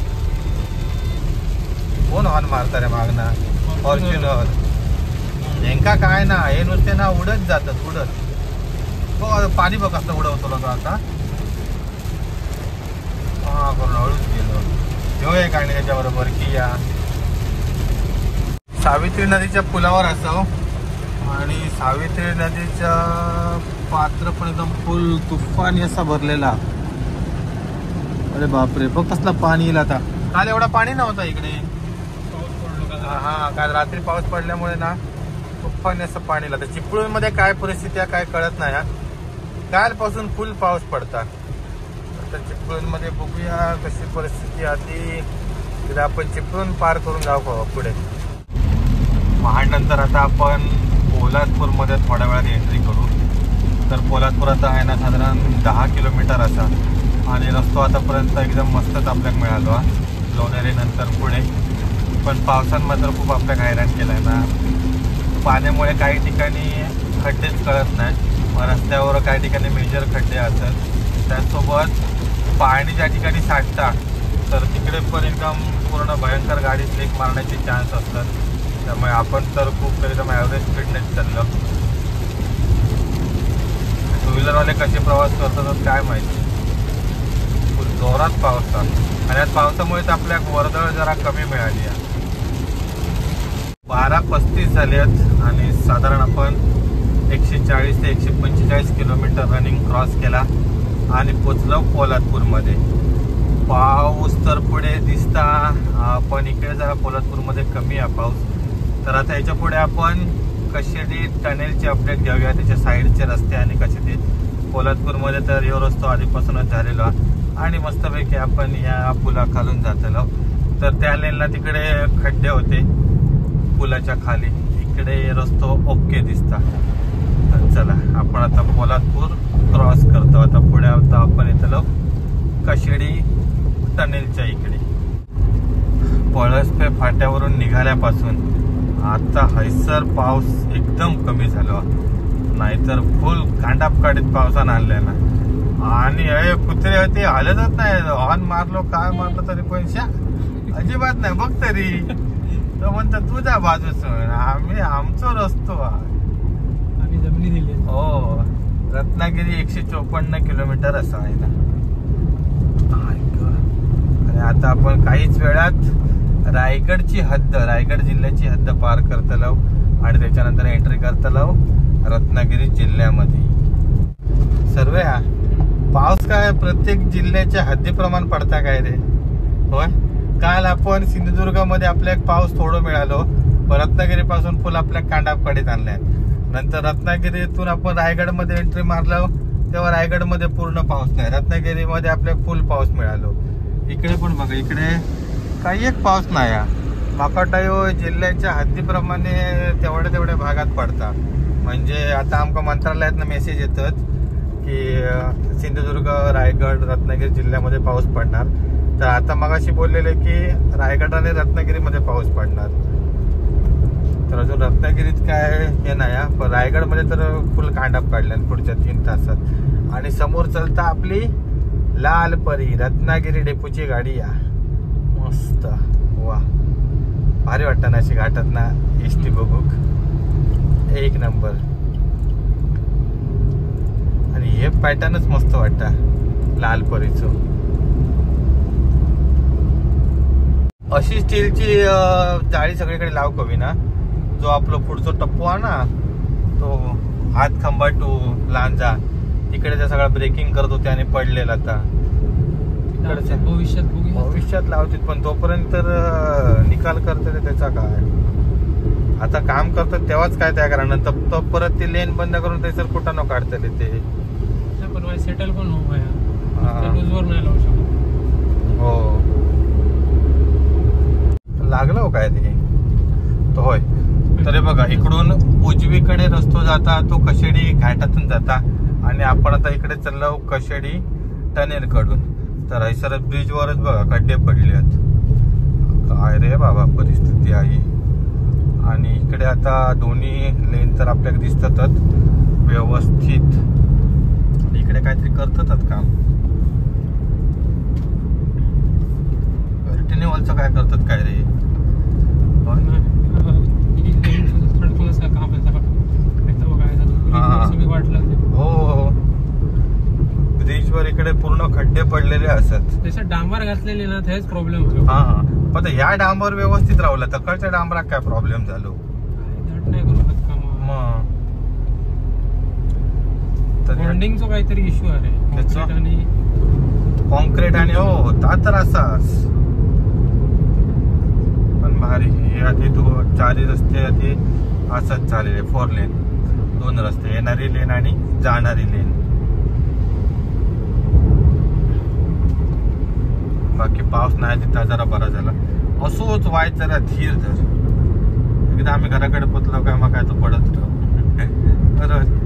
कोण हॉर्न मारता रे मागना? फॉर्च्युनर. नेमका काय ना, हे नुसते ना उडत जातात, उडत. बघ पाणी बघ कसं उडवतो तो आता. हा करून हळूच गेलो. ह्यो एक आणि त्याच्याबरोबर किया. सावित्री नदीच्या पुलावर असाव आणि सावित्री नदीच्या पात्र पण एकदम फुल तुफानी असा भरलेला. अरे बापरे, बघ कसला पाणी येईल आता. काल एवढा पाणी नव्हता इकडे. हा, काल रात्री पाऊस पडल्यामुळे ना तुफानी असं पाणी येईल. आता चिपळूण मध्ये काय परिस्थिती आहे काय कळत नाही. कालपासून फुल पाऊस पडता. तर चिपळूण मध्ये बघूया कशी परिस्थिती आधी. तिला आपण चिपळूण पार करून जाऊ पुढे. महाडनंतर आता आपण पोलादपूरमध्ये थोड्या वेळात एंट्री करू. तर पोलादपुरात आहे ना साधारण 10 किलोमीटर असा. आणि रस्तो आतापर्यंत एकदम मस्तच आपल्याला मिळालो. लोणेरे नंतर पुढे. पण पावसानं मात्र खूप आपल्याला हैराण केलं आहे ना. पाण्यामुळे काही ठिकाणी खड्डेच कळत नाही. रस्त्यावर काही ठिकाणी मेजर खड्डे असतात. त्याचसोबत पाणी ज्या ठिकाणी साठतात तर तिकडे पण एकदम पूर्ण भयंकर गाडी स्लिप मारण्याचे चान्स असतात. त्यामुळे आपण तर खूप एकदम ॲव्हरेज स्पीडनेच चाललो. टू व्हीलरवाले कसे प्रवास करतात काय माहिती. खूप जोरात पाऊस आणि यात पावसामुळे तर आपल्या वर्दळ जरा कमी मिळाली आहे. 12:35 झाले आहेत आणि साधारण आपण 140 ते 145 किलोमीटर रनिंग क्रॉस केला आणि पोचलो पोलादपूरमध्ये. पाऊस तर पुढे दिसता, पण इकडे जरा पोलादपूरमध्ये कमी आहे पाऊस. तर आता याच्या पुढे आपण कशेडी टनेलचे अपडेट घेऊया, त्याच्या साईडचे रस्ते आणि कसे ते. पोलादपूरमध्ये तर ह्यो रस्तो आधीपासूनच झालेलो आणि मस्तपैकी आपण या पुलाखालून जातलो. तर त्या लेनला तिकडे खड्डे होते पुलाच्या खाली. इकडे रस्तो ओके दिसता. चला आपण आता पोलादपूर क्रॉस करतो. आता पुढे आता आपण येतलो कशेडी टनेलच्या इकडे. पळसपे फाट्यावरून निघाल्यापासून आता हैसर पाऊस एकदम कमी झाला. नाहीतर फुल कांडापकाडीत पावसानं आणलेला. आणि हे कुत्रे होते हलतच नाही. हॉर्न मारलो काय मारलो तरी पण अजिबात नाही. बघ तरी तो म्हणतो तुझ्या बाजूच आम्ही आमचो रस्तो जमिनी दिली. हो, रत्नागिरी 154 किलोमीटर असा आहे ना. आणि आता आपण काहीच वेळात रायगडची हद्द, रायगड जिल्ह्याची हद्द पार करतलो आणि त्याच्यानंतर एंट्री करतलो रत्नागिरी जिल्ह्यामध्ये. सर्वे हा पाऊस काय प्रत्येक जिल्ह्याच्या हद्दीप्रमाणे पडता काय रे. होय, काल आपण सिंधुदुर्गामध्ये आपल्याला पाऊस थोडं मिळालो. रत्नागिरी पासून फुल आपल्या कांडापकडीत आणलाय. नंतर रत्नागिरीतून आपण रायगडमध्ये एंट्री मारलो तेव्हा रायगडमध्ये पूर्ण पाऊस नाही. रत्नागिरीमध्ये आपल्याला फुल पाऊस मिळालो. इकडे पण बघा, इकडे काही एक पाऊस नाही. माका वाटतं जिल्ह्याच्या हद्दीप्रमाणे तेवढ्या भागात पडता. म्हणजे आता आमका मंत्रालयातनं मेसेज येतात की सिंधुदुर्ग, रायगड, रत्नागिरी जिल्ह्यामध्ये पाऊस पडणार. तर आता मगाशी बोललेले की रायगड आणि रत्नागिरीमध्ये पाऊस पडणार. तर अजून रत्नागिरीत काय हे नाही. पण रायगडमध्ये तर फुल कांडाप काढल्या पुढच्या 3 तासात. आणि समोर चलता आपली लाल परी रत्नागिरी डेपोची गाडी. या मस्त, वा भारी वाटतं ना अशी घाटात ना एसटी बघूक. एक नंबर. आणि हे पॅटर्नच मस्त वाटतं लाल परीचं. अशी स्टीलची जाळी सगळीकडे लाव कवी ना. जो आपला पुढचा टप्पू आहे ना तो हातखंबा टू लांजा इकडे त्या सगळा ब्रेकिंग करत होते आणि पडलेला. आता भविष्यात लावतील पण तोपर्यंत निकाल करतात त्याचा काय. आता काम करतात तेव्हाच काय त्या करा. नंतर परत ते लेन बंद करून ते सर कुठं न काढतले ते सेटल पण नाही लावू शकत. हो लागलं हो काय ते. तो होय. तरी बघा इकडून उजवीकडे रस्तो जाता तो कशेडी घाटातून जाता आणि आपण आता इकडे चाललो कशेडी टनेल कडून. तर हैसर ब्रिज वरच बघा खड्डे पडले आहेत. काय रे बाबा परिस्थिती आहे. आणि इकडे आता दोन्ही लेन तर आपल्याला दिसतातच व्यवस्थित. इकडे काहीतरी करतात काम. रिटेनिवलचं काय करतात काय रे. हो, ब्रिज वर इकडे पूर्ण खड्डे पडलेले असतात. त्याच्यात डांबर घातलेले ना तेच प्रॉब्लेम होतो. हा हा, पण ह्या डांबर व्यवस्थित राहला. तकडच्या डांबरात काय प्रॉब्लेम झालो. मग बॉन्डिंगचा काहीतरी इश्यू आहे कॉन्क्रीट आणि हो होता तर असाच पण भारी. हे आधी तो चारी रस्ते आधी असंच झालेले 4 लेन, 2 रस्ते, येणारी लेन आणि जाणारी लेन. बाकी पाऊस नाही तिथं जरा बरा झाला. असोच वाय जरा धीर धर. एकदा आम्ही घराकडे पोचलो काय मग काय तो पडत बरोबर.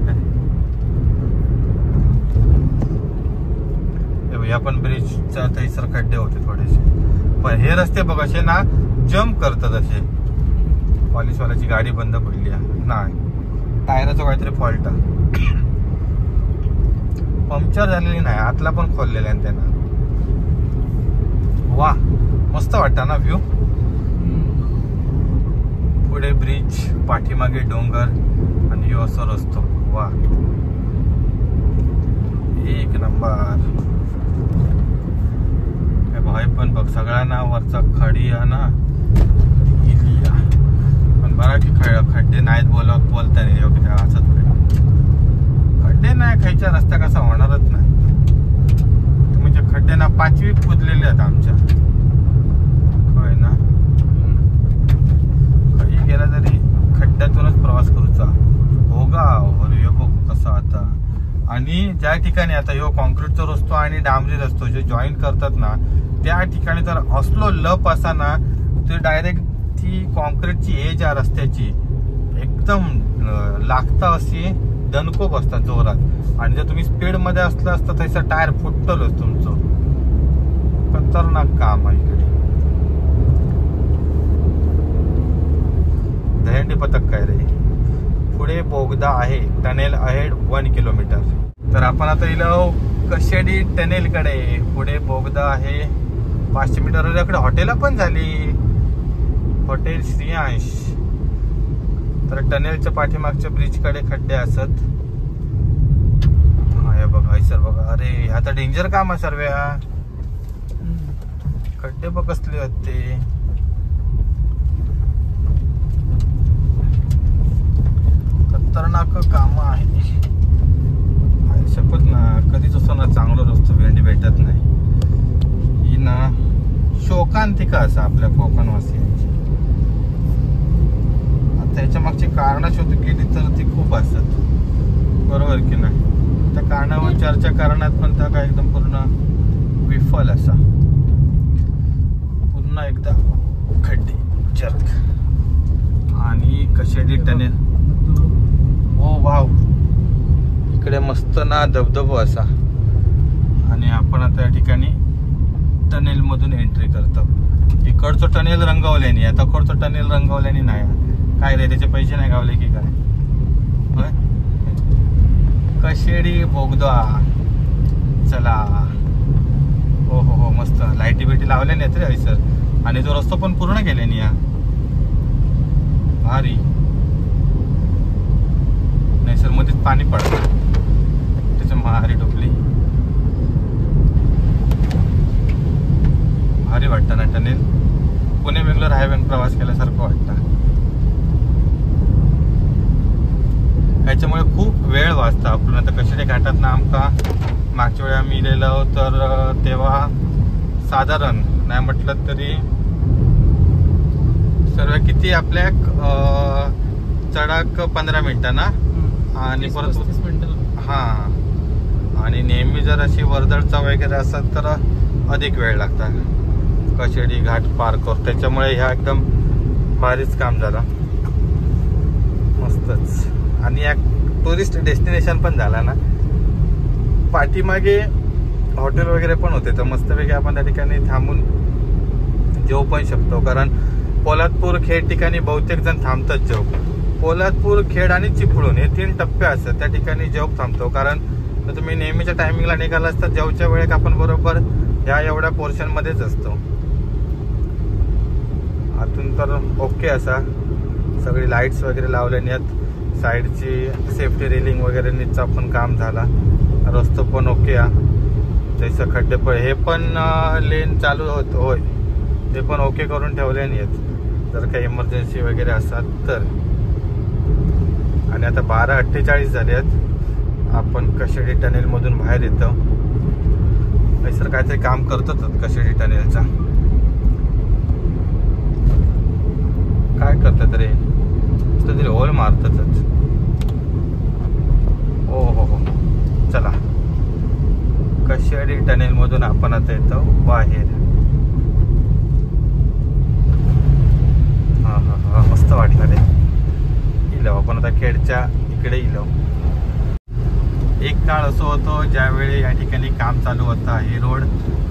या पण ब्रिजच्या थैसर खड्डे होते थोडेसे, पण हे रस्ते बघ असे ना जम्प करतात असे. पॉलिसवाल्याची गाडी बंद पडली नाही, टायराचा काहीतरी फॉल्ट, पंक्चर झालेली नाही, आतला पण खोललेला आहे त्यांना. वा मस्त वाटतं ना व्ह्यू. पुढे ब्रिज, पाठीमागे डोंगर आणि ह्यो असं रस्तो. वा एक नंबर. भाई पण बघ सगळ्यांना वरचा खडी आहे ना पण बरा की खड्डे नाहीत बोलता नाही योग्य असत. खड्डे नाही खायच्या रस्ता कसा होणारच नाही. म्हणजे खड्डे ना 5वी पुजलेले आहेत आमच्या होय ना. काही गेला तरी खड्ड्यातूनच प्रवास करूचा. होगा हो बघ कसं आता. आणि ज्या ठिकाणी आता ह्यो कॉन्क्रीटचा रस्तो आणि डांबरी रस्तो जे जॉईंट करतात ना त्या ठिकाणी जर असलो लप असा ना तर डायरेक्ट ती कॉन्क्रीटची एज या रस्त्याची एकदम लागता अशी दणको बसतात जोरात. आणि जर तुम्ही स्पीड मध्ये असलं असतं तसं टायर फुटतलच तुमचं. खतरनाक काम आहे इकडे. दहीहंडी पथक काय रे. पुढे बोगदा आहे, टनेल अहेड 1 किलोमीटर. तर आपण आता इलो कशेडी टनेल कडे. पुढे बोगदा आहे 500 मीटर. इकडे हॉटेल पण झाली, हॉटेल श्रीयांश. तर टनेलच्या पाठीमागच्या ब्रिज कडे खड्डे असत. हा बघा सर बघा. अरे आता डेंजर काम आहे सर्व. खड्डे बघ कसले होते. खतरनाक काम आहे. शपथ ना कधीच असं ना चांगलं रस्तो भेंडी भेटत नाही. ही ना शोकांतिका असं आपल्या कोकणवासियांची. आता याच्या मागची कारण शोधून गेली तर ती खूप असतात बरोबर की नाही. त्या कारणावर चर्चा करण्यात पण त्या काय एकदम पूर्ण विफल असा. पुन्हा एकदा खड्डे चर्क आणि कशेडी टनेल. ओ वाव इकडे मस्त ना धबधबो असा. आणि आपण आता या ठिकाणी टनेल मधून एंट्री करतो. इकडचं टनेल रंगवल्याने आता कडचं टनेल रंगवल्याने नाही काय रे. त्याचे पैसे नाही गावले की काय. कशेडी बोगदा. चला हो हो हो मस्त लाईटी बिटी लावल्या नाहीत रे सर. आणि तो रस्तो पण पूर्ण केल्याने या भारी. नाही सर मध्येच पाणी पडतं त्याच्या महारी डोकली. भारी वाटतं ना टनेल. पुणे बेंगलोर हायवे प्रवास केल्यासारखं वाटतं. ह्याच्यामुळे खूप वेळ वाचता आपण. आता कशेडी घाटात ना आमका मागच्या वेळी आम्ही गेलेलो तर तेव्हा साधारण नाही म्हटलं तरी सर्व किती आपल्या चढाक 15 मिनिटं ना. आणि परत 35 मिनिटं. हा आणि नेहमी जर अशी वर्दळचा वगैरे असेल तर अधिक वेळ लागतात कशेडी घाट पार कर. त्याच्यामुळे ह्या एकदम भारीच काम झाला मस्तच. आणि या टुरिस्ट डेस्टिनेशन पण झाला ना. पाठीमागे हॉटेल वगैरे पण होते तर मस्तपैकी आपण त्या ठिकाणी थांबून जेवू पण शकतो. कारण पोलादपूर खेड ठिकाणी बहुतेक जण थांबतात जेव. पोलादपूर खेड आणि चिपळूण हे 3 टप्पे असतात त्या ठिकाणी जेव थांबतो. कारण जर तुम्ही नेहमीच्या टायमिंगला निघाला असता जेवच्या वेळेत आपण बरोबर ह्या एवढ्या पोर्शन मध्येच असतो. आतून तर ओके असा सगळी लाईट्स वगैरे लावल्याने आहेत. साईडची सेफ्टी रेलिंग वगैरे नीचा पण काम झाला. रस्तो पण ओके जसं खड्डे पण हे पण लेन चालू होत होय ते पण ओके करून ठेवल्याने आहेत जर काही इमर्जन्सी वगैरे असतात तर. आणि आता 12:48 झाले आहेत. आपण कशेडी टनेल मधून बाहेर येतो. सर काहीतरी काम करतोच कशेडी टनेलचा. काय करतात रे, तरी होल मारतातच. हो हो हो, चला कशेडी टनेल मधून आपण आता येतो बाहेर. हा हा हा, मस्त वाटलं रे. इलो आपण आता खेडच्या इकडे इलो. एक काळ असं होतं ज्यावेळी या ठिकाणी काम चालू होता. हे रोड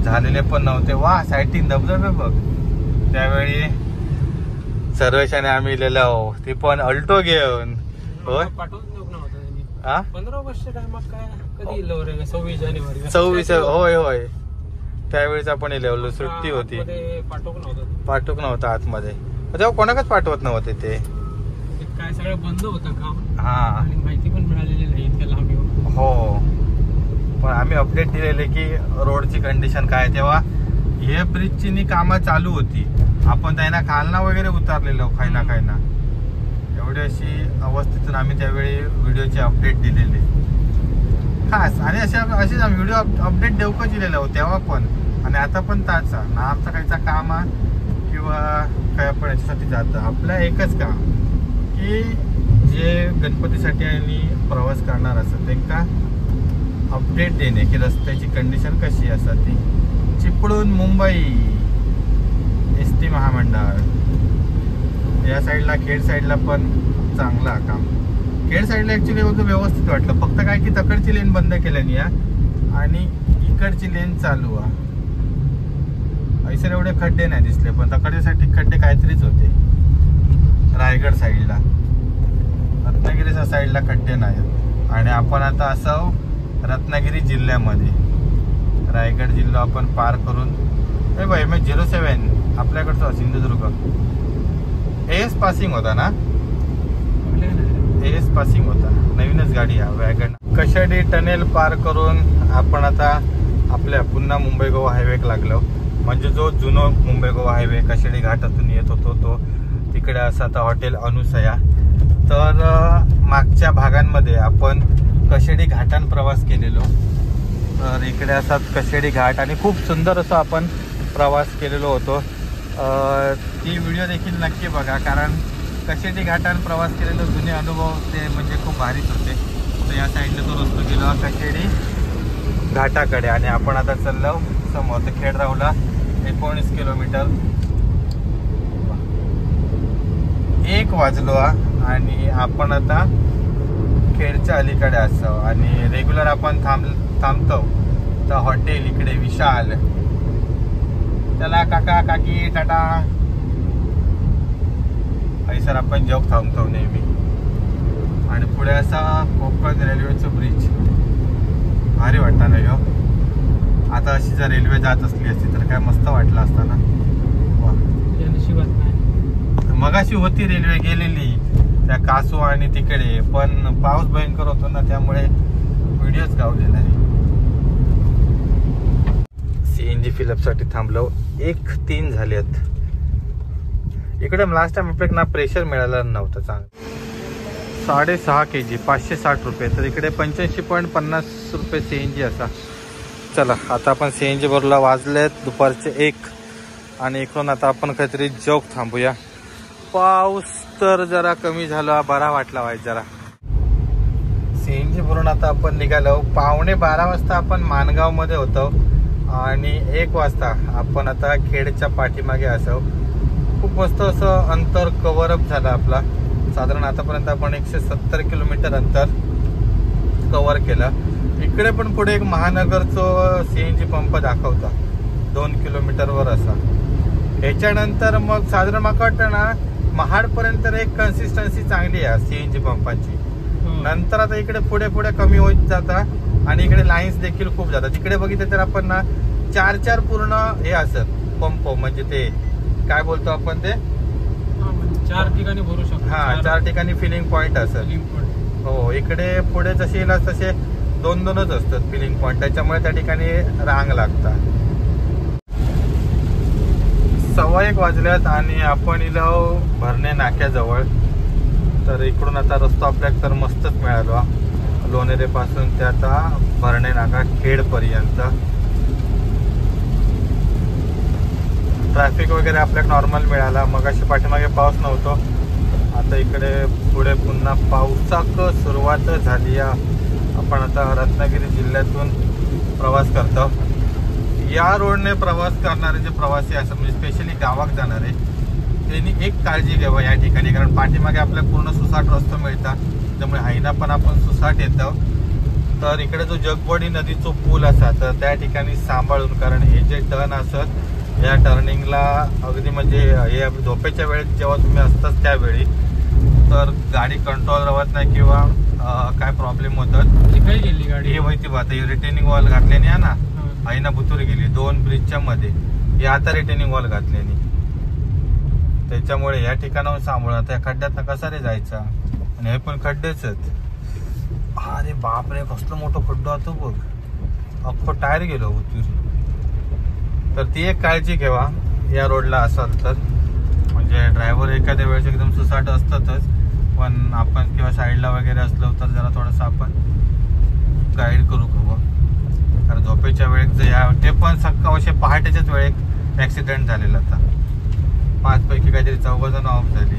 झालेले पण नव्हते. वा, साईटिंग धबधबे बघ. त्यावेळी सर्वेशाने आम्ही इलेलो, ती पण अल्टो घेऊन. होय, 15 वर्ष टायमात काय कधी इलो रे, 26 जानेवारी 26. होय होय, त्यावेळीच आपण इलेवलो. सुट्टी होती, पाठवूक नव्हता आतमध्ये. तेव्हा कोणाकच पाठवत नव्हते ते. काय सगळं बंद होतं काम. हा, आणि माहिती पण मिळालेली नाही इतक्या लांब येऊन. हो, पण आम्ही अपडेट दिलेले की रोडची कंडिशन काय. तेव्हा हे ब्रिजची कामं चालू होती. आपण त्यांना खालना वगैरे उतारलेलो खायना एवढी अशी अवस्थेतून आम्ही त्यावेळी व्हिडिओचे अपडेट दिलेले खास. आणि असेच आम्ही व्हिडिओ अपडेट देऊकच दिलेलं होतं तेव्हा पण, आणि आता पण त्याचा ना आमचा काहीचा काम किंवा काय आपण याच्यासाठी जातं. आपलं एकच काम की जे गणपतीसाठी आणि प्रवास करणार असतात त्यांना अपडेट देणे की रस्त्याची कंडिशन कशी असतात. ती चिपळूण मुंबई ST महामंडळ या साईडला, खेड साईडला पण चांगला काम. खेड साईडला ऍक्च्युली व्यवस्थित वाटलं. फक्त काय की तकडची लेन बंद केल्यानी आणि इकडची लेन चालू आहे. ऐसर एवढे खड्डे नाही दिसले, पण तकडच्यासाठी खड्डे काहीतरीच होते. रायगड साईडला, रत्नागिरीच्या साईडला खड्डे नाहीत. आणि आपण आता असं रत्नागिरी जिल्ह्यामध्ये, रायगड जिल्हा आपण पार करून भाई मग 07 आपल्याकडचं सिंधुदुर्ग AS पासिंग होता ना. AS पासिंग होता, नवीनच गाडी आहे वॅगन. कशेडी टनेल पार करून आपण आता आपल्या पुन्हा मुंबई गोवा हायवे लागलो. म्हणजे जो जुनो मुंबई गोवा हायवे कशेडी घाटातून येत होतो तो तिकडे असं आता हॉटेल अनुसया. तर मागच्या भागांमध्ये आपण कशेडी घाटान प्रवास केलेलो. तर इकडे असतात कशेडी घाट आणि खूप सुंदर असं आपण प्रवास केलेलो होतो. ती व्हिडिओ देखील नक्की बघा, कारण कशेडी घाटान प्रवास केलेले जुने अनुभव ते म्हणजे खूप भारीच होते. तर या साईडला तो रस्तो गेलो कशेडी घाटाकडे आणि आपण आता चाललो समोर. तर खेडरावला 19 किलोमीटर. 1 वाजलो आणि आपण आता खेडच्या अलीकडे असतो. आणि रेग्युलर आपण थांबतो तर हॉटेल इकडे विशाल. चला काका काकी टाटा. सर आपण जॉब थांबतो नेहमी. आणि पुढे असा कोकण रेल्वेचं ब्रिज भारी वाटतं ना ह्यो. आता अशी जर रेल्वे जात असली असती तर काय मस्त वाटलं असतं ना. मगाशी होती रेल्वे गेलेली त्या कासू आणि तिकडे, पण पाऊस भयंकर होतो ना त्यामुळे व्हिडिओच गावले नाही. CNG फिलअप साठी थांबलो. 1:03 झालेत. इकडे लास्ट टाइम आपल्याला प्रेशर मिळाला नव्हतं चांगलं. 6.5 kg 560 रुपये. तर इकडे 85.50 रुपये CNG असा. चला आता आपण CNG भरला. वाजलेत दुपारचे 1 आणि इकडून आता आपण काहीतरी जोक थांबूया. पाऊस तर जरा कमी झाला, बरा वाटला वाईट जरा. CNG भरून आता आपण निघालो. 11:15 वाजता आपण माणगाव मध्ये होतो आणि 1 वाजता आपण आता खेडच्या पाठीमागे असो. खूप मस्त असं अंतर कव्हरअप झालं आपला. साधारण आतापर्यंत आपण 170 किलोमीटर अंतर कव्हर केलं. इकडे पण पुढे एक महानगरचं CNG पंप दाखवता 2 किलोमीटरवर असा. ह्याच्यानंतर मग साधारण मला वाटतं ना महाडपर्यंत एक कन्सिस्टन्सी चांगली आहे CNG पंपांची. नंतर आता इकडे पुढे पुढे कमी होत जाता आणि इकडे लाईन्स देखील खूप जातात. तिकडे बघितलं तर आपण ना 4 पूर्ण हे असत पंप, म्हणजे ते काय बोलतो आपण ते 4 ठिकाणी भरू शकतो. 4 ठिकाणी फिलिंग पॉइंट असत. हो, इकडे पुढे जसे येईल तसे 2-2च असतात फिलिंग पॉइंट. त्याच्यामुळे त्या ठिकाणी रांग लागतात. 1:15 वाजल्यात आणि आपण इलो भरणे नाक्याजवळ. तर इकडून आता रस्ता आपल्याला तर मस्तच मिळाला लोणेरे पासून ते आता भरणे नाका खेड पर्यंत. ट्रॅफिक वगैरे आपल्याला नॉर्मल मिळाला. मग अशी पाठीमागे पाऊस नव्हतो, आता इकडे पुढे पुन्हा पावसाक सुरुवात झाली. आपण आता रत्नागिरी जिल्ह्यातून प्रवास करतो. या रोडने प्रवास करणारे जे प्रवासी असतात म्हणजे स्पेशली गावात जाणारे त्यांनी एक काळजी घ्यावा या ठिकाणी, कारण पाठीमागे आपल्याला पूर्ण सुसाट रस्ता मिळतात, त्यामुळे आईना पण आपण सुसाट येतो. तर इकडे जो जगबोडी नदीचा पूल असा तर त्या ठिकाणी सांभाळून, कारण हे जे टर्न असत या टर्निंगला अगदी म्हणजे हे झोपेच्या वेळेत जेव्हा तुम्ही असतात त्यावेळी तर गाडी कंट्रोल राहत नाही किंवा काय प्रॉब्लेम होतात. काय गेली गाडी हे माहिती बात रिटेनिंग वॉल घातल्याने आहे ना, आईना बुतुरी गेली 2 ब्रिजच्या मध्ये. हे आता रिटेनिंग वॉल घातल्याने, त्याच्यामुळे या ठिकाणावर सांभाळून आता या खड्ड्यात कसा रे जायचा. आणि हे पण खड्डेच आहेत. अरे बापरे कसलं मोठं खड्डा होतो बघ, अख्खो टायर गेलो बुतुरी. तर ती एक काळजी घ्यावा या रोडला असाल तर. म्हणजे ड्रायव्हर एखाद्या वेळेस एकदम सुसाट असतातच, पण आपण किंवा साईडला वगैरे असलो तर जरा थोडंसं आपण गाईड करू हवं. कारण झोपेच्या वेळेत जे ते पण सकाळी पहाटेच्याच वेळेत ॲक्सिडेंट झालेला. आता 5 पैकी काहीतरी 14 जण ऑफ झाली.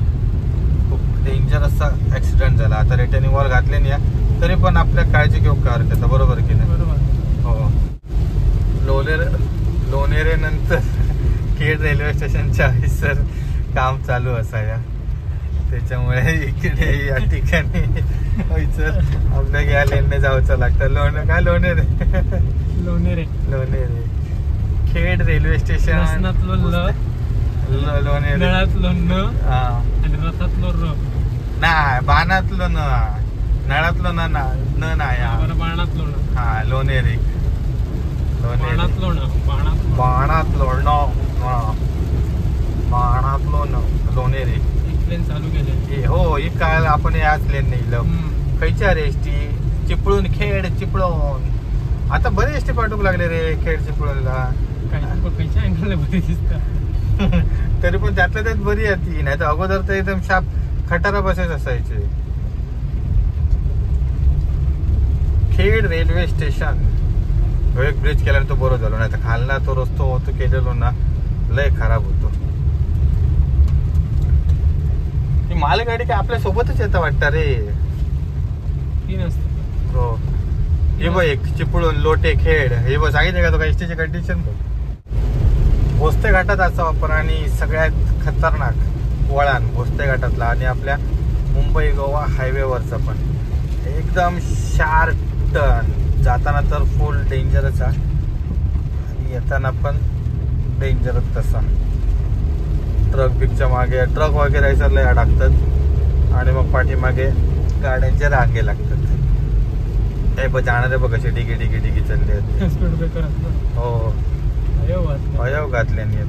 खूप डेंजर असा ॲक्सिडेंट झाला. आता रिटर्निंग वॉल घातले नाही तरी पण आपल्या काळजी घेऊ का हरकत, बरोबर की नाही. हो. लोणेरे नंतर खेड रेल्वे स्टेशनच्या सर काम चालू असाया, त्याच्यामुळे इकडे या ठिकाणी आपल्या या लेनने जायचं लागतं. Lonere Khed railway station. लोणेरे नाही, बाणातलो न, नळातलो न बाणातलो. हा लोणेरे बाणातलो लोणेरे लेन चालू केले. हो, ही काल आपण याच लेन नाही खयच्या रे एसटी चिपळूण खेड चिपळूण. आता बरे एसटी पाठवू लागले रे खेड चिपळूणला. खयच्या अँगलला बरी दिसतात तरी पण त्यातल्या त्यात बरी येते, नाही तर अगोदर तर एकदम शाप खटारा बसेस असायचे. खेड रेल्वे स्टेशन एक ब्रिज केल्याने तो बरोबर झालो, नाही तर खालना तो रस्तो होतो केलेलो ना लय खराब होतो. ही मालगाडी काय आपल्या सोबतच येतं वाटतं रे. 3 असतात. हो, हे बघ एक चिपळूण लोटे खेड, हे बघ सांगितलं का तो काय एसटीची कंडिशन बघ. भोसते घाटात असावं आपण, आणि सगळ्यात खतरनाक वळण भोसते घाटातला आणि आपल्या मुंबई गोवा हायवेवरचा पण एकदम शार्प टर्न. जाताना तर फुल डेंजरच आहे आणि येताना पण डेंजरच तसा. ट्रक बिकच्या मागे ट्रक वगैरे लय अडकतात आणि मग पाठीमागे गाड्यांचे रांगे लागतात. हे बघ जाणारे बघ कसे डिगी डिगी डिगी चालले आहेत. हो, अयव घातल्याने.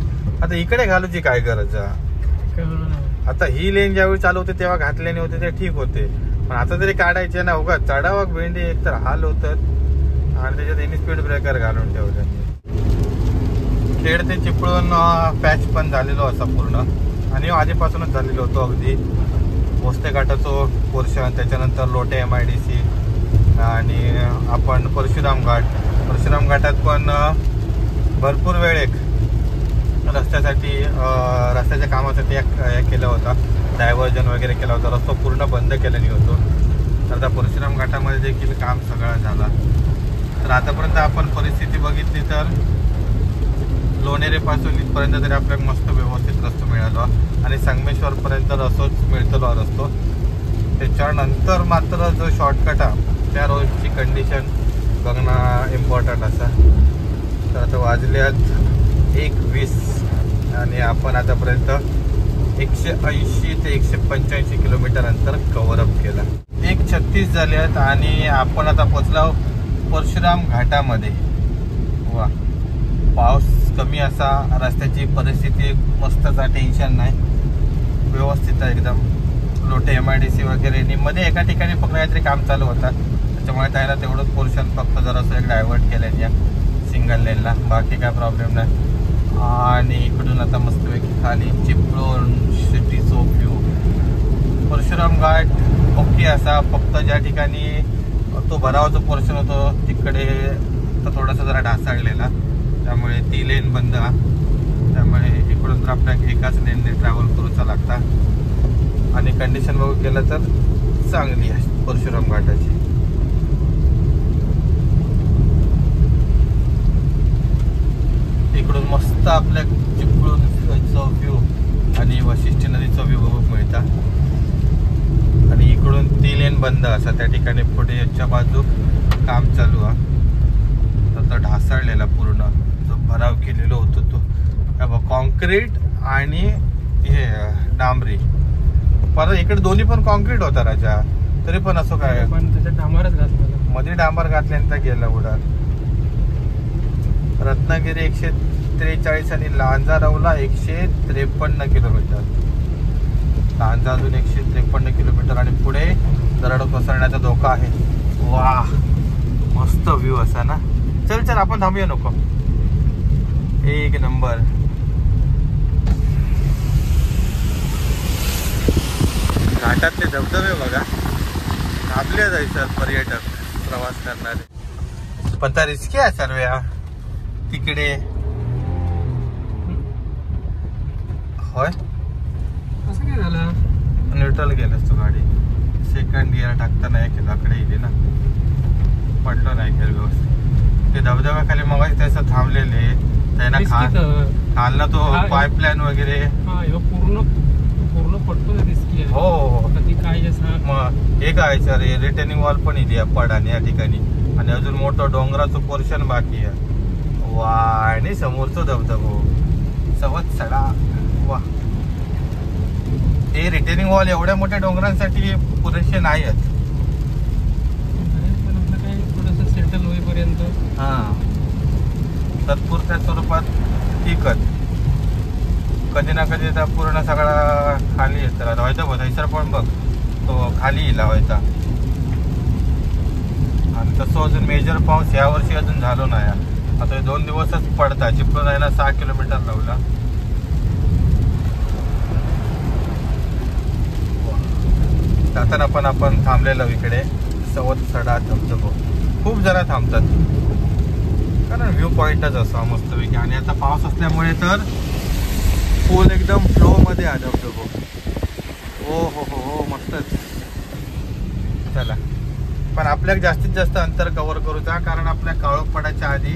आता इकडे घालूची काय गरज आहे. आता ही लेन ज्यावेळी चालू होते तेव्हा घातल्याने होते ते ठीक होते, पण आता तरी काढायचे ना. उगा चढावं भेंडी एक तर हाल होतात आणि त्याच्यात एनी स्पीड ब्रेकर घालून ठेवले. खेड ते चिपळूण पॅच पण झालेलो असा पूर्ण, आणि आधीपासूनच झालेलो होतो अगदी. भोसते घाटाचं पोर्शन, त्याच्यानंतर लोटे MIDC आणि आपण परशुराम घाटात पण भरपूर वेळ एक रस्त्याच्या कामासाठी केला होता, डायव्हर्जन वगैरे केला होता. रस्ता पूर्ण बंद केल्याने होतो. तर आता परशुराम घाटामध्ये देखील काम सगळं झाला. तर आतापर्यंत आपण परिस्थिती बघितली तर लोणेरे पासून इथपर्यंत तरी आपल्याला मस्त व्यवस्थित रस्ता मिळाला आणि संगमेश्वरपर्यंत असंच मिळतो रस्तो. त्याच्यानंतर मात्र जो शॉर्टकट आहे त्या रोडची कंडिशन बघणं इम्पॉर्टंट असा. तर आता वाजल्यात 1:20 आणि आपण आतापर्यंत 180 ते 185 किलोमीटर अंतर कव्हर अप केला. 1:36 झाले आहेत आणि आपण आता पोचलो परशुराम घाटामध्ये. वा, पाऊस कमी असा, रस्त्याची परिस्थिती मस्तचा, टेन्शन नाही, व्यवस्थित आहे एकदम. लोटे MIDC वगैरे मध्ये एका ठिकाणी फक्त काहीतरी काम चालू होता, त्याच्यामुळे त्याला तेवढंच पोर्शन फक्त जरासं एक डायव्हर्ट केलं या सिंगल लेनला, बाकी काय प्रॉब्लेम नाही. आणि इकडून आता मस्तपैकी खाली चिपळूण सिटीचा व्ह्यू. परशुराम घाट असा, फक्त ज्या ठिकाणी तो भरावाचा पोर्शन होतो तिकडे थोडासा जरा ढासाळलेला, त्यामुळे ती लेन बंद. त्यामुळे इकडून तर आपल्याला एकाच लेनने ट्रॅव्हल करूचा लागता. आणि कंडिशन बघू केलं तर चांगली आहे परशुराम घाटाची. इकडून मस्त आपल्या चिपळूणचा व्ह्यू आणि वाशिष्ठी नदीचा व्ह्यू बघू मिळता. आणि इकडून ती लेन बंद असा, त्या ठिकाणी पुढे याच्या बाजू काम चालू आहे. तर ढासळलेला पूर्ण जो भराव केलेला होतो तो कॉन्क्रीट आणि हे डांबरी. परत इकडे दोन्ही पण कॉन्क्रीट होता राजा, तरी पण असं काय पण त्याच्यात डांबरच घातलं, मध्ये डांबर घातल्यानंतर गेला उडाल. रत्नागिरी 143 आणि लांजारवला 153 किलोमीटर. लांजा अजून 153 किलोमीटर आणि पुढे दरड कोसळण्याचा धोका आहे. वा मस्त व्ह्यू असा ना. चल चल आपण थांबूया नको. एक नंबर. घाटातले धबधबे बघा, आपले जायचं पर्यटक प्रवास करणारे. पण त्या रिस्की आहे सर्व तिकडे. होय असं काय झालं? न्यूट्रल गेलंस तू गाडी. सेकंड गिअर टाकता नाही केलं, आकडे येते ना, पडलो नाही केलं व्यवस्थित. ते धबधब्याखाली मग त्याचं थांबलेले त्यांना खाल्ला तो पाईपलाईन वगैरे. पूर्ण पडतो रिस्की आहे. हो कधी काय मग हे काय सर, रिटर्निंग वॉल पण इथे पडाने या ठिकाणी. आणि अजून मोठं डोंगराचं पोर्शन बाकी आहे. वा आणि समोरचं धबधबो सवत सडा. वा हे रिटर्निंग वॉल एवढ्या मोठ्या डोंगरांसाठी पुरेसे नाही आहेत. थोडंसं सेटल होईपर्यंत हा तात्पुरत्या स्वरूपात ठीकच. कधी ना कधी तर पूर्ण सगळा खाली येत व्हायचा. बसायचं पण बघ तो खाली येईल व्हायचा. आणि तसं अजून मेजर पाऊस यावर्षी अजून झालो नाही. आता 2 दिवसच पडता. चिपळूण आहे ना 6 किलोमीटर लावला. जाताना पण आपण थांबलेलो इकडे सवत सडा धबधबो. खूप जरा थांबतात कारण व्ह्यू पॉइंटच असा मस्तपैकी. आणि आता पाऊस असल्यामुळे तर फुल एकदम फ्लो मध्ये आहे धबधबो. हो हो हो हो मस्तच. चला पण आपल्याला जास्तीत जास्त अंतर कव्हर करूचा, कारण आपल्या काळोख पडायच्या आधी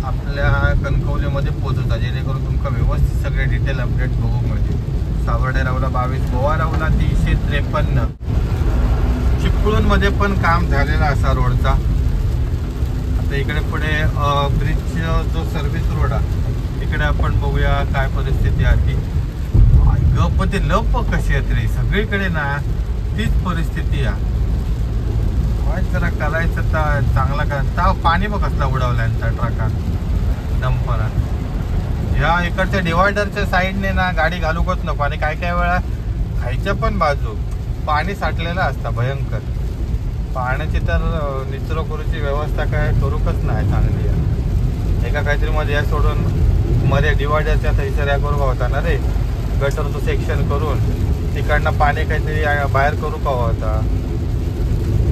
आपल्या कणकवलीमध्ये पोहोचवता, जेणेकरून तुमका व्यवस्थित सगळे डिटेल अपडेट बघू मिळतील. सावर्डे रावला 22, गोवा रावला 353. चिपळूण मध्ये पण काम झालेला असा रोडचा. आता इकडे पुढे ब्रिज जो सर्व्हिस रोड आहे इकडे आपण बघूया काय परिस्थिती आहे. पण ते लप कशी आहेत रे सगळीकडे ना, तीच परिस्थिती आहे. वाईट जरा करायचं तर चांगला करा. पाणी बघ कसला उडवलाय त्या ट्रकात डंपरात. ह्या इकडच्या डिवायडरच्या साईडने ना गाडी घालूकच नको. आणि काय काय वेळा खायच्या पण बाजू पाणी साठलेलं असतं भयंकर. पाण्याची तर निचरो करूची व्यवस्था काय करूकच नाही चांगली आहे. एका काहीतरी मध्ये या सोडून मध्ये डिवायडरच्या थैसर करू का होता ना रे, गटरचं सेक्शन करून तिकडनं पाणी काहीतरी बाहेर करू का होता.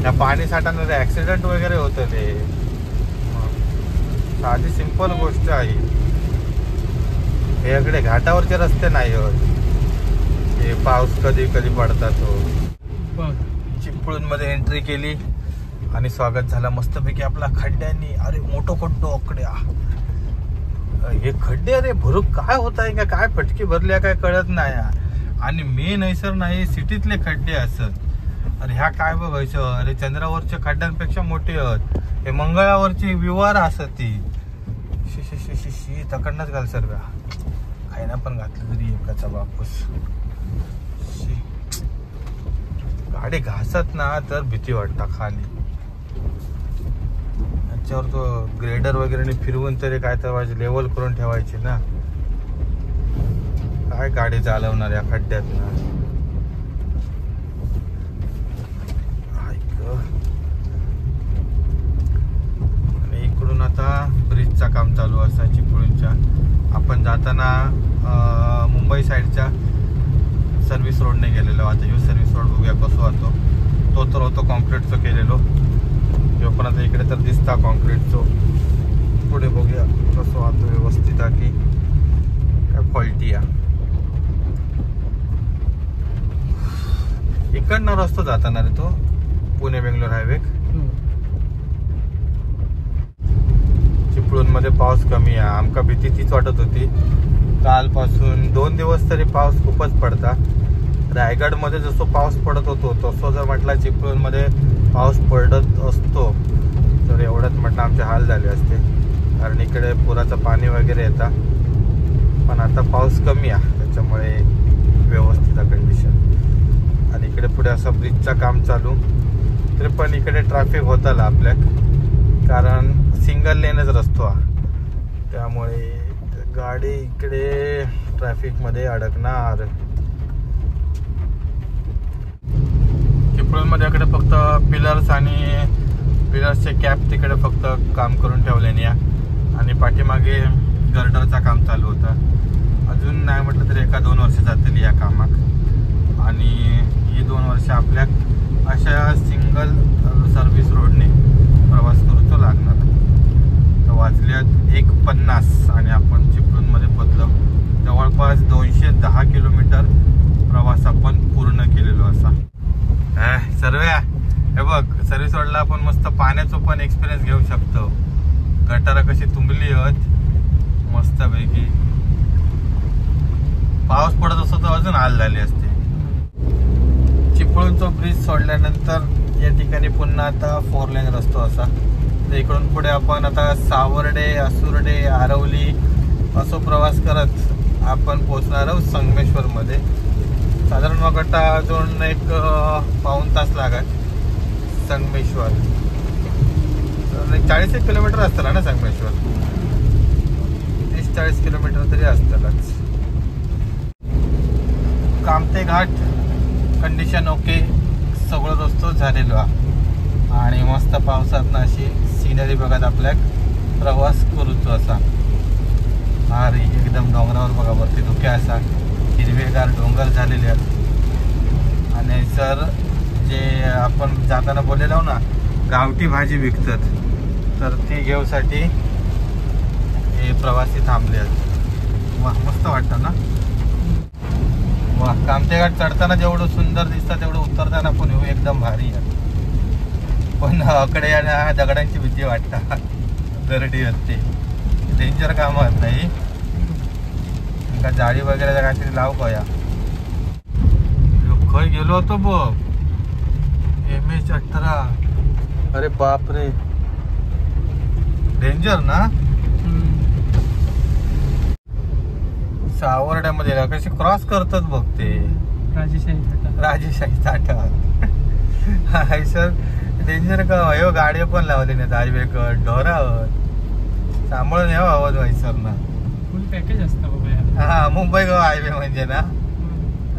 त्या पाणी साठवणार ऍक्सिडेंट वगैरे होतं ते. साधी सिंपल गोष्ट आहे. हे इकडे घाटावरचे रस्ते नाही होत. हे पाऊस कधी कधी पडतात. चिपळूण मध्ये एंट्री केली आणि स्वागत झालं मस्तपैकी आपला खड्ड्यांनी. अरे मोठो खड्डो अकड्या. हे खड्डे अरे भरूक काय होत आहे का, काय फटकी भरल्या काय कळत नाही. आणि मेन ऐसर नाही सिटीतले खड्डे असत. अरे ह्या काय बघायचं, अरे चंद्रावरच्या खड्ड्यांपेक्षा मोठे आहेत. हे मंगळावरची विवार असत ती. शी तकडनंच घाल सर्व खायना पण घातलं तरी एकाचा वापस. गाडी घासत ना तर भीती वाटता खाली. याच्यावर तो ग्रेडर वगैरे फिरवून तरी काय तर लेवल करून ठेवायची ना. काय गाडी चालवणार या खड्ड्यात ना. आणि इकडून आता ब्रिजचा काम चालू असा चिपळूणच्या. आपण जाताना मुंबई साईडच्या सर्व्हिस रोडने गेलेलो. आता ह्यो सर्व्हिस रोड बघूया कसो होतो. तो तर होतो कॉन्क्रीटचो केलेलो. ह्यो पण आता इकडे तर दिसता कॉन्क्रीटचो. पुढे बघूया कसो होतो व्यवस्थित आहे की काय क्वालिटी आहे. इकडनं रस्तो जाताना रे तो पुणे बेंगलोर हायवे. चिपळूण मध्ये पाऊस कमी आहे. आमका भीती तीच वाटत होती. कालपासून 2 दिवस तरी पाऊस खूपच पडता. रायगड मध्ये जसो पाऊस पडत होतो तसो जर म्हटला चिपळूण मध्ये पाऊस पडत असतो तर एवढ्यात म्हटलं आमचे हाल झाले असते. कारण इकडे पुराचं पाणी वगैरे येतात. पण आता पाऊस कमी आहे त्याच्यामुळे व्यवस्थित आहे कंडिशन. आणि इकडे पुढे असं ब्रिजचं काम चालू तरी पण इकडे ट्रॅफिक होताला आपल्याक. कारण सिंगल लेनच रस्तो हा. त्यामुळे गाडी इकडे ट्रॅफिक मध्ये अडकणार. चिपळूण मध्ये इकडे फक्त पिलर्स आणि पिलर्सचे कॅप तिकडे फक्त काम करून ठेवले आणि पाठीमागे गर्डरचं काम चालू होतं. अजून नाही म्हटलं तरी 1-2 वर्ष जातील या कामाक. आणि ही 2 वर्ष आपल्या अशा सिंगल सर्व्हिस रोडने प्रवास करूचो लागणार. तर वाजल्यात 1:50 आणि आपण चिपळूणमध्ये पोचलो. जवळपास 210 किलोमीटर प्रवास आपण पूर्ण केलेलो असा. सर्व्या हे बघ सर्व्हिस रोडला आपण मस्त पाण्याचं पण एक्सपिरियन्स घेऊ शकतो. गटारा कशी तुंबली आहेत मस्तपैकी. पाऊस पडत असतो तर अजून हाल झाले असते. चिपळूणचा ब्रिज सोडल्यानंतर या ठिकाणी पुन्हा आता 4 लेन रस्तो असा. तर इकडून पुढे आपण आता सावर्डे, आसुर्डे, आरवली असो प्रवास करत आपण पोहोचणार आहोत संगमेश्वर मध्ये. साधारण वगटा अजून 1 तास लागत संगमेश्वर. तर 40 किलोमीटर असतं ना संगमेश्वर. 30-40 किलोमीटर तरी असतातच. कामते घाट कंडिशन ओके सगळं रस्तो झालेलो आहे. आणि मस्त पावसात अशी सिनरी बघत आपल्याक प्रवास करूचो असा. अरे एकदम डोंगरावर बघा वरती धुके असा हिरवेगार डोंगर झालेले आहेत. आणि सर जे आपण जाताना बोललेलो ना गावठी भाजी विकतात तर ती घेऊसाठी हे प्रवासी थांबले आहेत. वा मस्त वाटतं ना. वा कामते घाट चढताना जेवढं सुंदर दिसतं तेवढं उतरताना पण एकदम भारी आहे. पण अकडे या दगडांची भीती वाटतं. गर्दी असते डेंजर काम होत नाही का जाळी वगैरे काहीतरी लाव का. खय गेलो होतो बघ MH18. अरे बाप रे डेंजर ना. सावर्ड्यामध्ये कशी क्रॉस करतात बघ ते राजेशाही ताटा. सर डेंजर का हो. गाडी पण लावते नाही हायवेकड डोरावर सांभाळून यावं आवाज व्हाय सर ना. फुल पॅकेज असतं बाबा. हा मुंबई गोवा हायवे म्हणजे ना.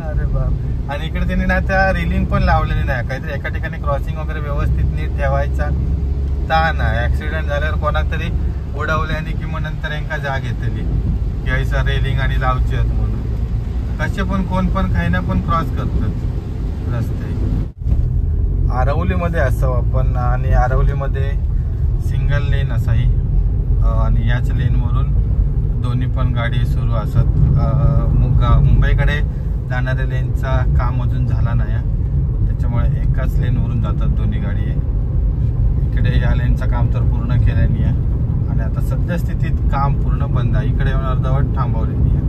अरे बाप. आणि इकडे त्यांनी ना त्या रेलिंग पण लावलेली नाही. काहीतरी एका ठिकाणी क्रॉसिंग वगैरे व्यवस्थित नीट ठेवायचा ताण आहे. ऍक्सिडेंट झाल्यावर कोणाक तरी उडवले आणि किंवा नंतर एका जाग येतली घ्यायचा रेलिंग आणि लावचे आहेत म्हणून. कसे पण कोण पण काही ना पण क्रॉस करतात रस्ते. आरवलीमध्ये असावं आपण. आणि आरवलीमध्ये सिंगल लेन असाही आणि याच लेनवरून दोन्ही पण गाडी सुरू असत. मुंबईकडे जाणाऱ्या लेनचा काम अजून झाला नाही त्याच्यामुळे एकाच लेनवरून जातात दोन्ही गाडी. इकडे या लेनचं काम तर पूर्ण केल्याने आहे आणि आता सध्या स्थितीत काम पूर्ण बंद आहे. इकडे येऊन अर्धवट थांबवलेली आहे.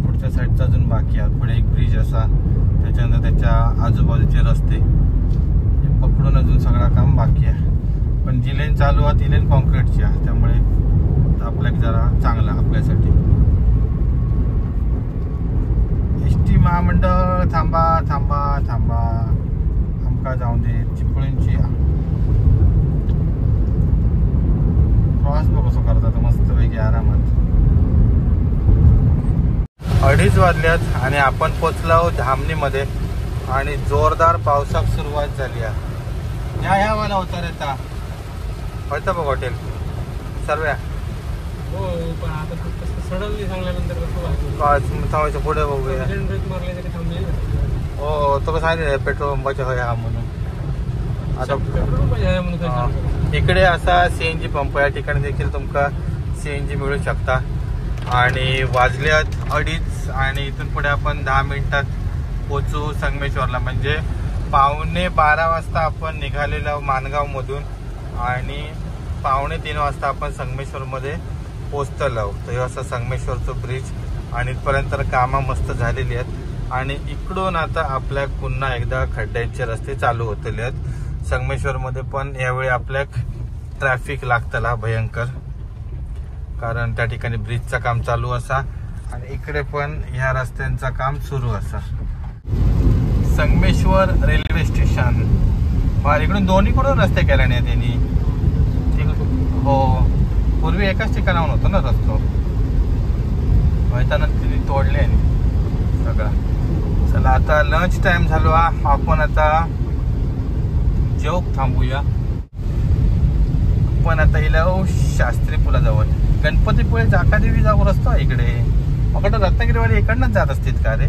पुढच्या साईडचा अजून बाकी आहे. पुढे एक ब्रिज असा त्याच्यानंतर त्याच्या आजूबाजूचे रस्ते पकडून अजून सगळं काम बाकी आहे. पण जी लेन चालू आहे ती लेन कॉन्क्रीटची आहे त्यामुळे आपल्याला जरा चांगला आपल्यासाठी. एसटी महामंडळ थांबा थांबा थांबा आमका जाऊन दे. चिपळूणची क्रॉस बघ कसं करतात मस्तपैकी आरामात. 2:30 वाजल्यात आणि आपण पोचलो धामणीमध्ये आणि जोरदार पावसाक सुरुवात झाली आहे. ह्या वाला होता रे ता होतं बघ हॉटेल सर्व्या. हो पण आता सडनली सांगल्यानंतर कसं थांबायचं पुढे बघूया. ब्रेक मारले तरी थांबले. तो सांगितलं पेट्रोल पंपाचे होय हा म्हणून. आता इकडे असा CNG पंप या ठिकाणी देखील तुमका CNG मिळू शकता. आणि वाजल्यात 2:30 आणि इथून पुढे आपण 10 मिनिटात पोचू संगमेश्वरला. म्हणजे 11:15 वाजता आपण निघालेलो माणगाव मधून आणि 2:45 वाजता आपण संगमेश्वरमध्ये पोचतलो. तर हे असं संगमेश्वरचं ब्रिज आणि इथपर्यंत कामं मस्त झालेली आहेत. आणि इकडून आता आपल्या पुन्हा एकदा खड्ड्यांचे रस्ते चालू होतले आहेत. संगमेश्वरमध्ये पण यावेळी आपल्या ट्रॅफिक लागतला भयंकर, कारण त्या ठिकाणी ब्रिजचं काम चालू असा आणि इकडे पण ह्या रस्त्यांचं काम सुरू असा. संगमेश्वर रेल्वे स्टेशन इकडून दोन्हीकडून रस्ते केले नाही त्यांनी. हो, पूर्वी एकाच ठिकाणाहून होतो ना रस्तो, त्यांनी तोडले सगळा. चला आता लंच टाइम झालो. आपण आता जेवक थांबूया. पण आता हिला शास्त्री पुलाजवळ गणपतीपुळे जाकादेवी जाऊ रस्तो इकडे. मग रत्नागिरीवाडी इकडनंच जात असतील का रे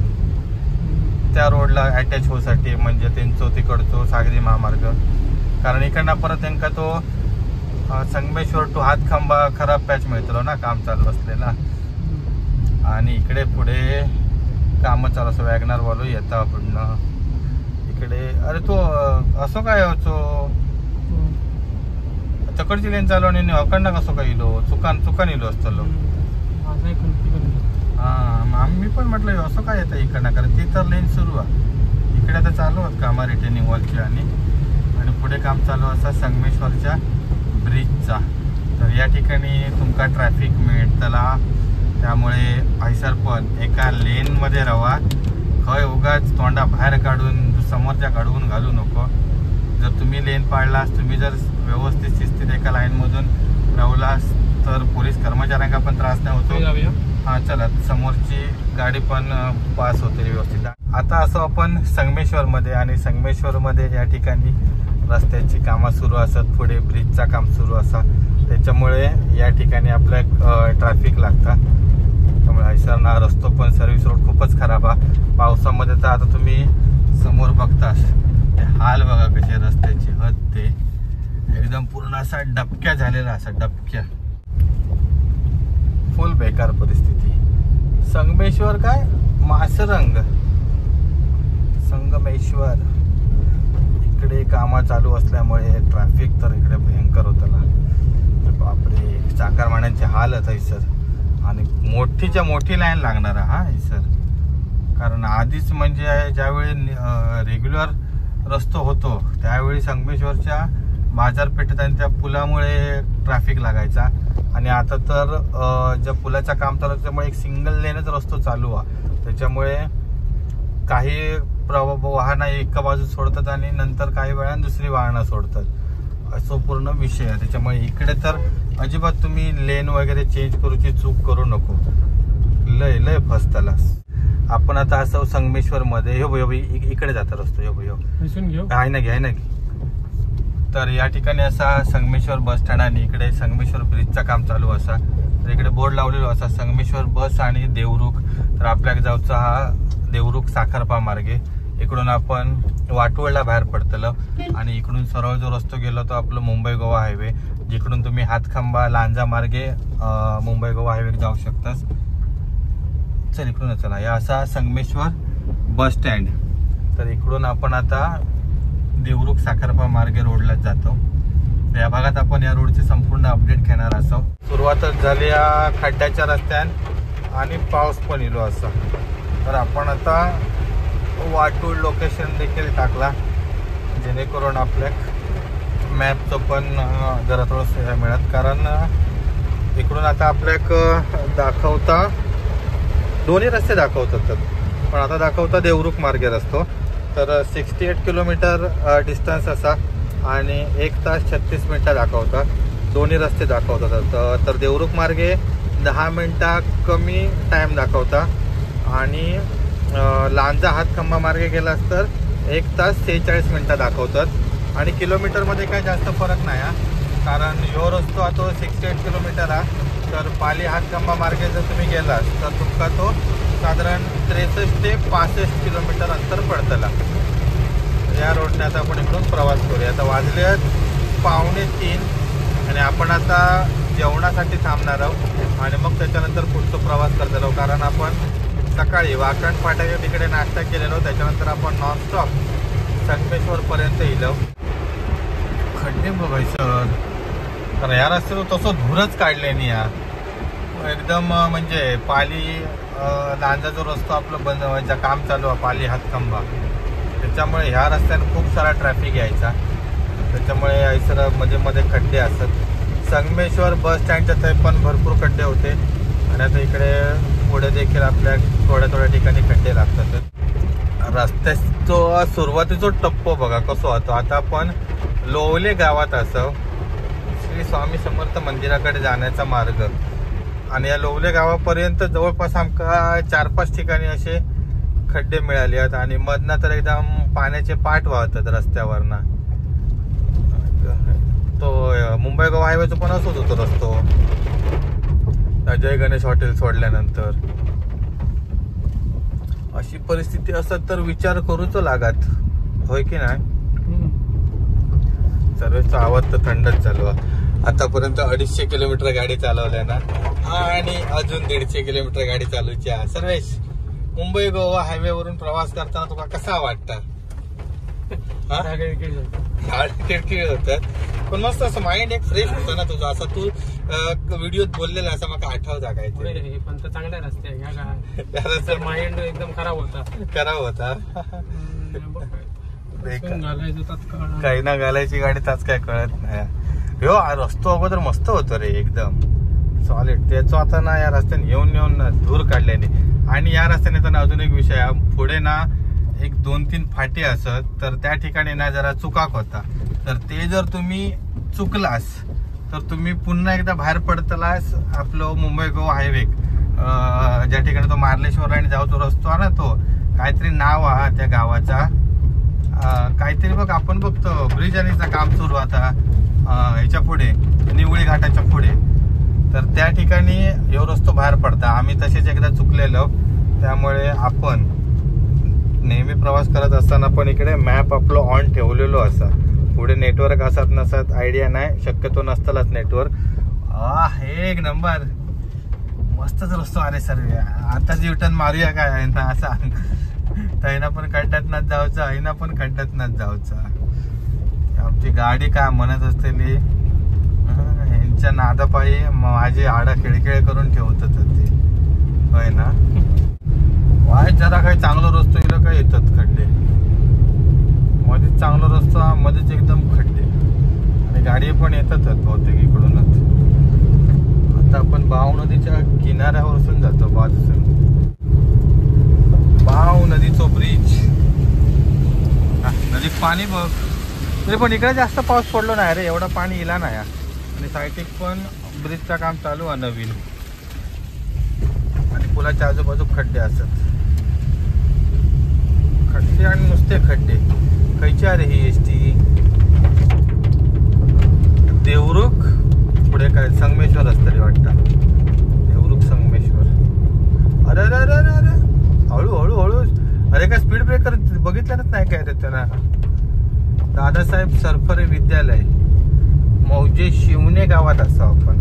त्या रोडला अटॅच होसाठी, म्हणजे त्यांचं तिकडचं सागरी महामार्ग. कारण इकडनं परत त्यांना तो संगमेश्वर टू हातखंबा खराब पॅच मिळतो ना, काम चालू असलेला. आणि इकडे पुढे कामं चालू असं वॅगनार वालो येता पुढनं इकडे. अरे तो असं काय तो तकडची लेन चालू आणि अकडनं कसं काय इलो चुकान इलो असतो. हा, मी पण म्हटलं असं काय येतं इकडनं, कारण ती तर लेन सुरू आहे. इकडे आता चालू आहेत कामा रिटेनिंग वॉलची आणि पुढे काम चालू असा संगमेश्वरच्या ब्रिजचा. तर या ठिकाणी तुमका ट्रॅफिक मिळतला. त्यामुळे हैसर पण एका लेनमध्ये रवा. खय उगाच तोंडा बाहेर काढून समोरच्या काढून घालू नको. जर तुम्ही लेन पाळलास, तुम्ही जर व्यवस्थित शिस्तीत एका लाईनमधून राहलास तर पोलीस कर्मचाऱ्यांना पण त्रास नाही होतो. हा चला, समोरची गाडी पण पास होते व्यवस्थित. आता असं आपण संगमेश्वरमध्ये आणि संगमेश्वरमध्ये या ठिकाणी रस्त्याची कामं सुरू असतात. पुढे ब्रिजचा काम सुरू असा, त्याच्यामुळे या ठिकाणी आपल्या ट्रॅफिक लागतात. त्यामुळे हैसरना रस्तो पण सर्व्हिस रोड खूपच खराब आहे पावसामध्ये. तर आता तुम्ही समोर बघतास ते हाल बघा कसे रस्त्याचे. ते एकदम पूर्ण असा डबक्या झालेला, असा डबक्या, फुल बेकार परिस्थिती. संगमेश्वर काय मासरंग संगमेश्वर इकडे कामा चालू असल्यामुळे ट्रॅफिक तर इकडे भयंकर होतं. बापरे, चाकरमान्यांचे हाल आहेत सर. आणि मोठीच्या मोठी लाईन लागणार हा सर, कारण आधीच म्हणजे ज्यावेळी रेग्युलर रस्तो होतो त्यावेळी संगमेश्वरच्या बाजारपेठेत आणि त्या पुलामुळे ट्रॅफिक लागायचा. आणि आता तर ज्या पुलाचं काम चालू त्यामुळे एक सिंगल लेनच रस्तो चालू आहे. त्याच्यामुळे काही वाहनं एका बाजू सोडतात आणि नंतर काही वेळा दुसरी वाहनं सोडतात, असं पूर्ण विषय आहे. त्याच्यामुळे इकडे तर अजिबात तुम्ही लेन वगैरे चेंज करूची चूक करू नको, लय फसतालास. आपण आता असं संगमेश्वर मध्ये इकडे जाता रस्तो आहे ना घ्या ना. तर या ठिकाणी असा संगमेश्वर बस स्टँड आणि इकडे संगमेश्वर ब्रिजचं काम चालू असा. तर इकडे बोर्ड लावलेलो असा संगमेश्वर बस आणि देवरुख. तर आपल्या जाऊचा हा देवरुख साखरपा मार्गे. इकडून आपण वाटवळला बाहेर पडतलो आणि इकडून सरळ जो रस्तो गेलो तो आपलं मुंबई गोवा हायवे, जिकडून तुम्ही हातखंबा लांजा मार्गे मुंबई गोवा हायवे जाऊ शकतास. चल इकडून चला, या असा संगमेश्वर बस स्टँड. तर इकडून आपण आता देवरुख साखरपा मार्गे रोडलाच जातो. या भागात आपण या रोडची संपूर्ण अपडेट घेणार असो. सुरुवातच झाली या खड्ड्याच्या रस्त्यान आणि पाऊस पण येलो असा. तर आपण आता वाटूळ लोकेशन देखील टाकला, जेणेकरून आपल्या मॅपचं पण जरा थोडंसं मिळत. कारण इकडून आता आपल्याक दाखवता दोन्ही रस्ते दाखवतात, पण आता दाखवता देवरुख मार्गे रस्तो. तर 68 किलोमीटर डिस्टन्स असा आणि 1 तास 36 मिनिटं दाखवता. दोन्ही रस्ते दाखवतात. तर देवरुख मार्गे 10 मिनिटं कमी टाइम दाखवता आणि लांजा हातखंबा मार्गे गेलास तर 1 तास 46 मिनिटं दाखवतात. आणि किलोमीटरमध्ये काही जास्त फरक नाही हा, कारण ह्यो रस्तो आता 68 किलोमीटर हा. तर पाली हातखंबा मार्गे जर तुम्ही गेलात तर तुमका तो साधारण 63 ते 65 किलोमीटर अंतर पडतला. या रोडने आता आपण इकडून प्रवास करूया. आता वाजले 2:45 आणि आपण आता जेवणासाठी थांबणार आहोत आणि मग त्याच्यानंतर पुढचा प्रवास करत आलो. कारण आपण सकाळी वाकण फाट्याच्या तिकडे नाश्ता केलेलो, त्याच्यानंतर आपण नॉनस्टॉप संगमेश्वरपर्यंत येलो. खड्डे बघायचं तर या रस्त्यावर तसं धूरच काढले नाही यार एकदम. म्हणजे पाली लांजा जो रस्ता आपलं बंद व्हायचा काम चालू आहे, पाली हातखंबा, त्याच्यामुळे ह्या रस्त्याने खूप सारा ट्रॅफिक यायचा. त्याच्यामुळे यायचं मध्ये मध्ये खड्डे असतात. संगमेश्वर बस स्टँडच्या ते पण भरपूर खड्डे होते आणि आता इकडे पुढे देखील आपल्या थोड्या थोड्या ठिकाणी खड्डे लागतात. रस्त्याचा सुरुवातीचा टप्पो बघा कसं होतो. आता आपण लोवले गावात असं श्री स्वामी समर्थ मंदिराकडे जाण्याचा मार्ग आणि या लोवले गावापर्यंत जवळपास आमका 4-5 ठिकाणी असे खड्डे मिळाले आहेत आणि मधनं तर एकदम पाण्याचे पाट वाहतात रस्त्यावरना. तो मुंबई गोवा हायवेचा पण असंच होतो रस्तो जय गणेश हॉटेल सोडल्यानंतर. अशी परिस्थिती असत तर विचार करूच लागत, होय की नाही. सर्वेचा आवाज तर थंडच चालू आहे. आतापर्यंत 250 किलोमीटर गाडी चालवल्या ना आणि अजून 150 किलोमीटर गाडी चालूची आहे. सर्वेश, मुंबई गोवा हायवे वरून प्रवास करताना तुला कसा वाटतं? किळकिळ होतात पण मस्त असं माइंड एक फ्रेश होतं ना तुझं. असं तू व्हिडिओत बोललेला असं मला आठवता काय ते. पण तर चांगला रस्ते माइंड एकदम खराब होता. काही ना घालायची गाडी ताच काय कळत नाही. हो रस्तो अगोदर मस्त होतो रे एकदम सॉलिड. त्याचं आता ना या रस्त्याने येऊन धूर काढल्याने. आणि या रस्त्याने तर अजून एक विषय पुढे ना 1-2-3 फाटे असत तर त्या ठिकाणी ना जरा चुकाक होता. तर ते जर तुम्ही चुकलास तर तुम्ही पुन्हा एकदा बाहेर पडतलास आपलं मुंबई गोवा हायवे ज्या ठिकाणी तो मार्लेश्वर आणि जाऊतो रस्तो आहे ना, तो काहीतरी नाव आहे त्या गावाचा काहीतरी बघ. आपण बघतो ब्रिज आणि काम सुरू आता ह्याच्या पुढे निवळी घाटाच्या पुढे, तर त्या ठिकाणी यो रस्तो बाहेर पडता. आम्ही तसेच एकदा चुकलेलो, त्यामुळे आपण नेहमी प्रवास करत असताना पण इकडे मॅप आपलं ऑन ठेवलेलो असा. पुढे नेटवर्क असत नसत आयडिया नाही, शक्यतो नसतलाच नेटवर्क. एक नंबर मस्तच रस्तो. अरे सर्व आताच युटर्न मारूया काय ना असा. तैना पण खड्ड्यात जाऊचा, आईना पण खड्ड्यात जाऊचा. आमची गाडी काय म्हणत असते यांच्या नादापायी माझी आडा खिळखिळ करून ठेवतात ते, होय ना. वाय जरा काही चांगला रस्तो येईल काय येतात खड्डे, मध्येच चांगला रस्ता मध्येच एकदम खड्डे आणि गाडी पण येतातच बहुतेक इकडूनच. आता आपण बाव नदीच्या किनाऱ्यावरून जातो. बाव नदीचो ब्रिज. नदीत पाणी बघ तरी पण इकडे जास्त पाऊस पडलो नाही रे, एवढा पाणी इला नाही. आणि सायटिक पण ब्रिजचं काम चालू आहे नवीन आणि पुलाच्या आजूबाजू खड्डे असत. खड्डे आणि नुसते खड्डे. खयची अरे ही एसटी देवरुख पुढे काय संगमेश्वर असतरी वाटतं. देवरुख संगमेश्वर. अरे अरे अरे अरे अरे हळू. अरे काय स्पीड ब्रेकर बघितलंच नाही काय रे त्यांना. दादासाहेब सरफरे विद्यालय मौजे शिवणे गावात असं आपण.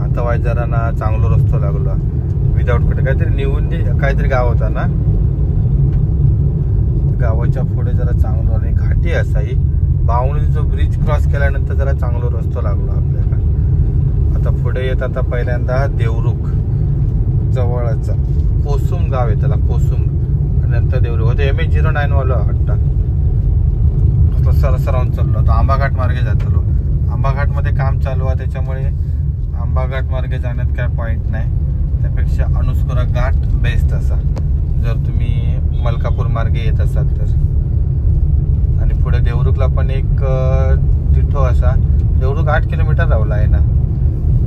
आता वाय जरा ना चांगला रस्तो लागलो विदाउट कडे काहीतरी निवून काहीतरी गाव होता ना, गावाच्या पुढे जरा चांगलं आणि घाटी असाही. बावणीचा ब्रिज क्रॉस केल्यानंतर जरा चांगला रस्तो लागलो आपल्याला. आता पुढे येत आता पहिल्यांदा देवरुख जवळचा कोसुम गाव आहे त्याला, कोसुम. नंतर देवरुख होते MH09 वाला वाटतं. सरसरावून चाललो तो आंबाघाट मार्गे जातलो. आंबाघाट मध्ये काम चालू आहे त्याच्यामुळे आंबाघाट मार्गे जाण्यात काय पॉइंट नाही. त्यापेक्षा अनुस्कुरा घाट बेस्ट असा जर तुम्ही मलकापूर मार्गे येत असाल तर. आणि पुढे देवरुखला पण एक तिथो असा. देवरुख 8 किलोमीटर रावला आहे ना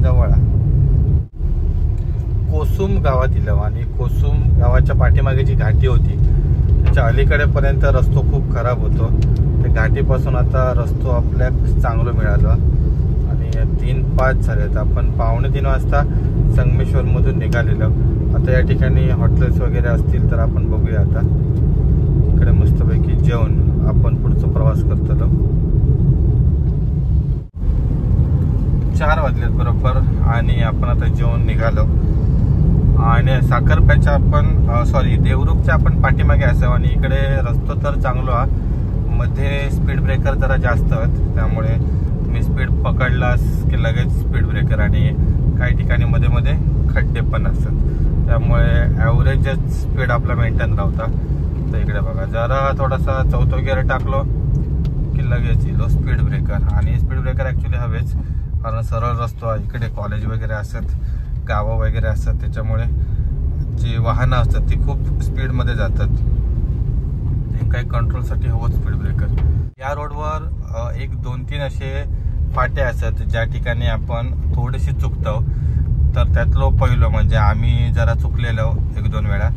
जवळ. कोसुम गावात इलव आणि कोसुम गावाच्या पाठीमागे जी घाटी होती त्याच्या अलीकडेपर्यंत रस्तो खूप खराब होतो. त्या घाटीपासून आता रस्तो आपल्या चांगलं मिळालं आणि 3-5 झालेत. आपण 2:45 वाजता संगमेश्वर मधून निघालेलो. आता या ठिकाणी हॉटेल्स वगैरे असतील तर आपण बघूया. आता इकडे मस्तपैकी जेवण आपण पुढचा प्रवास करतो. 4 वाजलेत बरोबर आणि आपण आता जेवण निघालो. आणि साखरप्याच्या आपण देवरुखच्या आपण पाठीमागे असावं. आणि इकडे रस्तो तर चांगलो हा, मध्ये स्पीड ब्रेकर जरा जास्त आहेत, त्यामुळे तुम्ही स्पीड पकडलास की लगेच स्पीड ब्रेकर. आणि काही ठिकाणी मध्ये मध्ये खड्डे पण असतात, त्यामुळे ॲव्हरेजच स्पीड आपला मेंटेन राहता. तर इकडे बघा, जरा थोडासा चौथा गिअर टाकलो की लगेच येलो स्पीड ब्रेकर. आणि स्पीड ब्रेकर ॲक्च्युली हवेच, कारण सरळ रस्तो इकडे कॉलेज वगैरे असतात, गावं वगैरे असतात, त्याच्यामुळे जी वाहनं असतात ती खूप स्पीडमध्ये जातात. ते काही कंट्रोलसाठी हवं स्पीड ब्रेकर. या रोडवर 1, 2, 3 असे फाटे असतात ज्या ठिकाणी आपण थोडीशी चुकतो. तर त्यातलो पहिलं म्हणजे आम्ही जरा चुकलेलो 1-2 वेळा.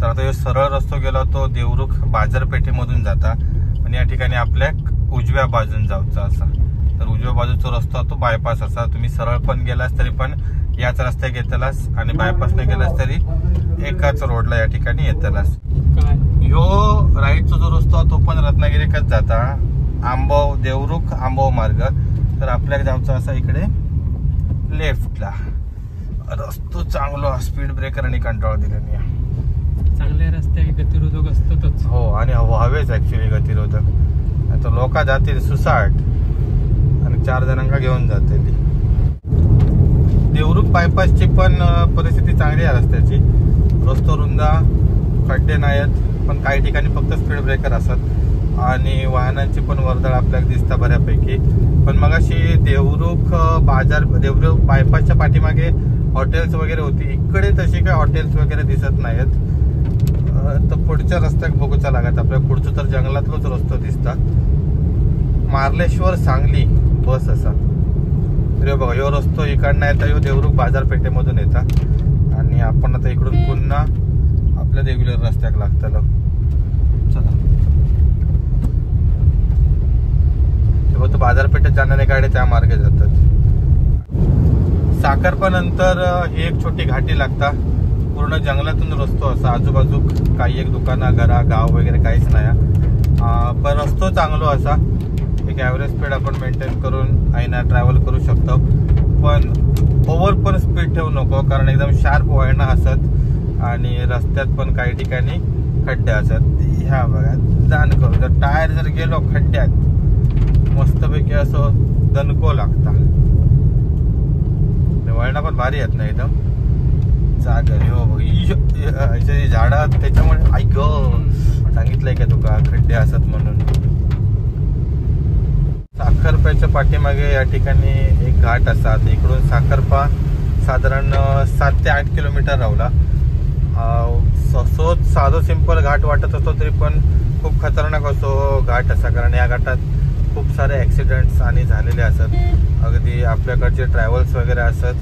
तर आता सरळ रस्तो गेलो तो देवरुख बाजारपेठेमधून जाता आणि या ठिकाणी आपल्या उजव्या बाजून जायचं असा. तर उजव्या बाजूचा रस्ता तो बायपास असा. तुम्ही सरळ पण गेलास तरी पण याच रस्त्यात येतलास आणि बायपासने गेलास तरी एकाच रोडला या ठिकाणी येतलास. ह्यो राईटचा जो रस्ता तो पण रत्नागिरीकच जाता, आंबव देवरुख आंबव मार्ग. तर आपल्याला जायचं असा इकडे लेफ्टला. रस्तो चांगलो, स्पीड ब्रेकर आणि कंट्रोल दिल्याने चांगल्या रस्त्या गतिरोधक असतातच. हो, आणि हवेच ऍक्च्युली गतिरोधक. आता लोक जातील सुसाट आणि 4 जणांना घेऊन जातील. देवरुख बायपासची पण परिस्थिती चांगली आहे रस्त्याची. रस्तो रुंदा, खड्डे नाहीत, पण काही ठिकाणी फक्त स्पीड ब्रेकर असतात आणि वाहनांची पण वर्दळ आपल्याला दिसता बऱ्यापैकी. पण मग अशी देवरुख बायपासच्या पाठीमागे हॉटेल्स वगैरे होती, इकडे तशी काय हॉटेल्स वगैरे दिसत नाहीत. तर पुढच्या रस्त्यात बघूचा लागत आपल्याला. पुढचं तर जंगलातलोच रस्तो दिसता. मार्लेश्वर सांगली बस असा. तर बघा, ह्यो रस्तो इकडनं येता, ह्यो देवरुख बाजारपेठेमधून येता आणि आपण आता इकडून पुन्हा आपल्या रेग्युलर रस्त्याक लागतलो. चला, तेव्हा बाजारपेठेत जाणाऱ्या गाड्या त्या मार्गे जातात. साखरपा नंतर ही एक छोटी घाटी लागता. पूर्ण जंगलातून रस्तो असा, आजूबाजू काही एक दुकानं, घरा, गाव वगैरे काहीच नाही. पण रस्तो चांगलो असा. एक ॲव्हरेज स्पीड आपण मेंटेन करून आईना ट्रॅव्हल करू शकतो. पण ओव्हर पण स्पीड ठेवू नको, कारण एकदम शार्प वळणं असत आणि रस्त्यात पण काही ठिकाणी खड्डे असतात. ह्या बघा, जाण करू, जर टायर जर गेलो खड्ड्यात मस्तपैकी असं दणको लागता. वळणं पण भारी आहेत ना एकदम जागर. हो, झाडं त्याच्यामुळे ऐक सांगितलंय का तुका खड्डे असत म्हणून. साखरप्याच्या पाठीमागे या ठिकाणी एक घाट असतात. इकडून साखरपा साधारण 7 ते 8 किलोमीटर रावला. साधं सिंपल घाट वाटत असतो तरी पण खूप खतरनाक असतो घाट असा, कारण या घाटात खूप सारे ॲक्सिडेंट्स आणि झालेले असतात. अगदी आपल्याकडचे ट्रॅव्हल्स वगैरे असतात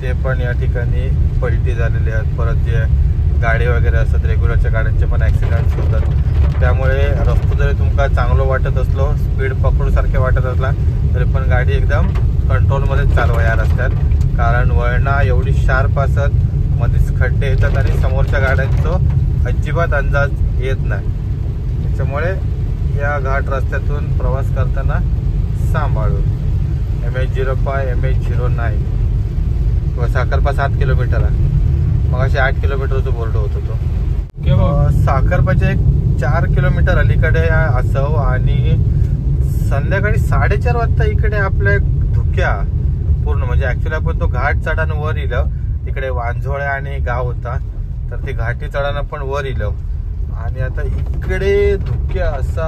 ते पण या ठिकाणी पलटी झालेले आहेत. परत जे गाडी वगैरे असतात रेग्युलरच्या गाड्यांचे पण ॲक्सिडेंट्स होतात. त्यामुळे रस्तो जरी तुमका चांगलं वाटत असलो, स्पीड पकडूसारखे वाटत असला तरी पण गाडी एकदम कंट्रोलमध्येच चालवा या रस्त्यात, कारण वळणा एवढी शार्प असत, मध्येच खड्डे येतात आणि समोरच्या गाड्यांचं अजिबात अंदाज येत नाही. त्याच्यामुळे या घाट रस्त्यातून प्रवास करताना सांभाळून. MH05, MH09 किंवा साखरपा 7 किलोमीटर आहे, मग असे 8 किलोमीटरचा बोर्ड होत होतो. साखरपाचे 4 किलोमीटर अलीकडे असव आणि संध्याकाळी 4:30 वाजता इकडे आपल्या धुक्या पूर्ण, म्हणजे ऍक्च्युली आपण तो घाट चढान वर इलं. तिकडे वांझोळे आणि गाव होता, तर ते घाटी चढाना पण वर इलं आणि आता इकडे धुक्या असा.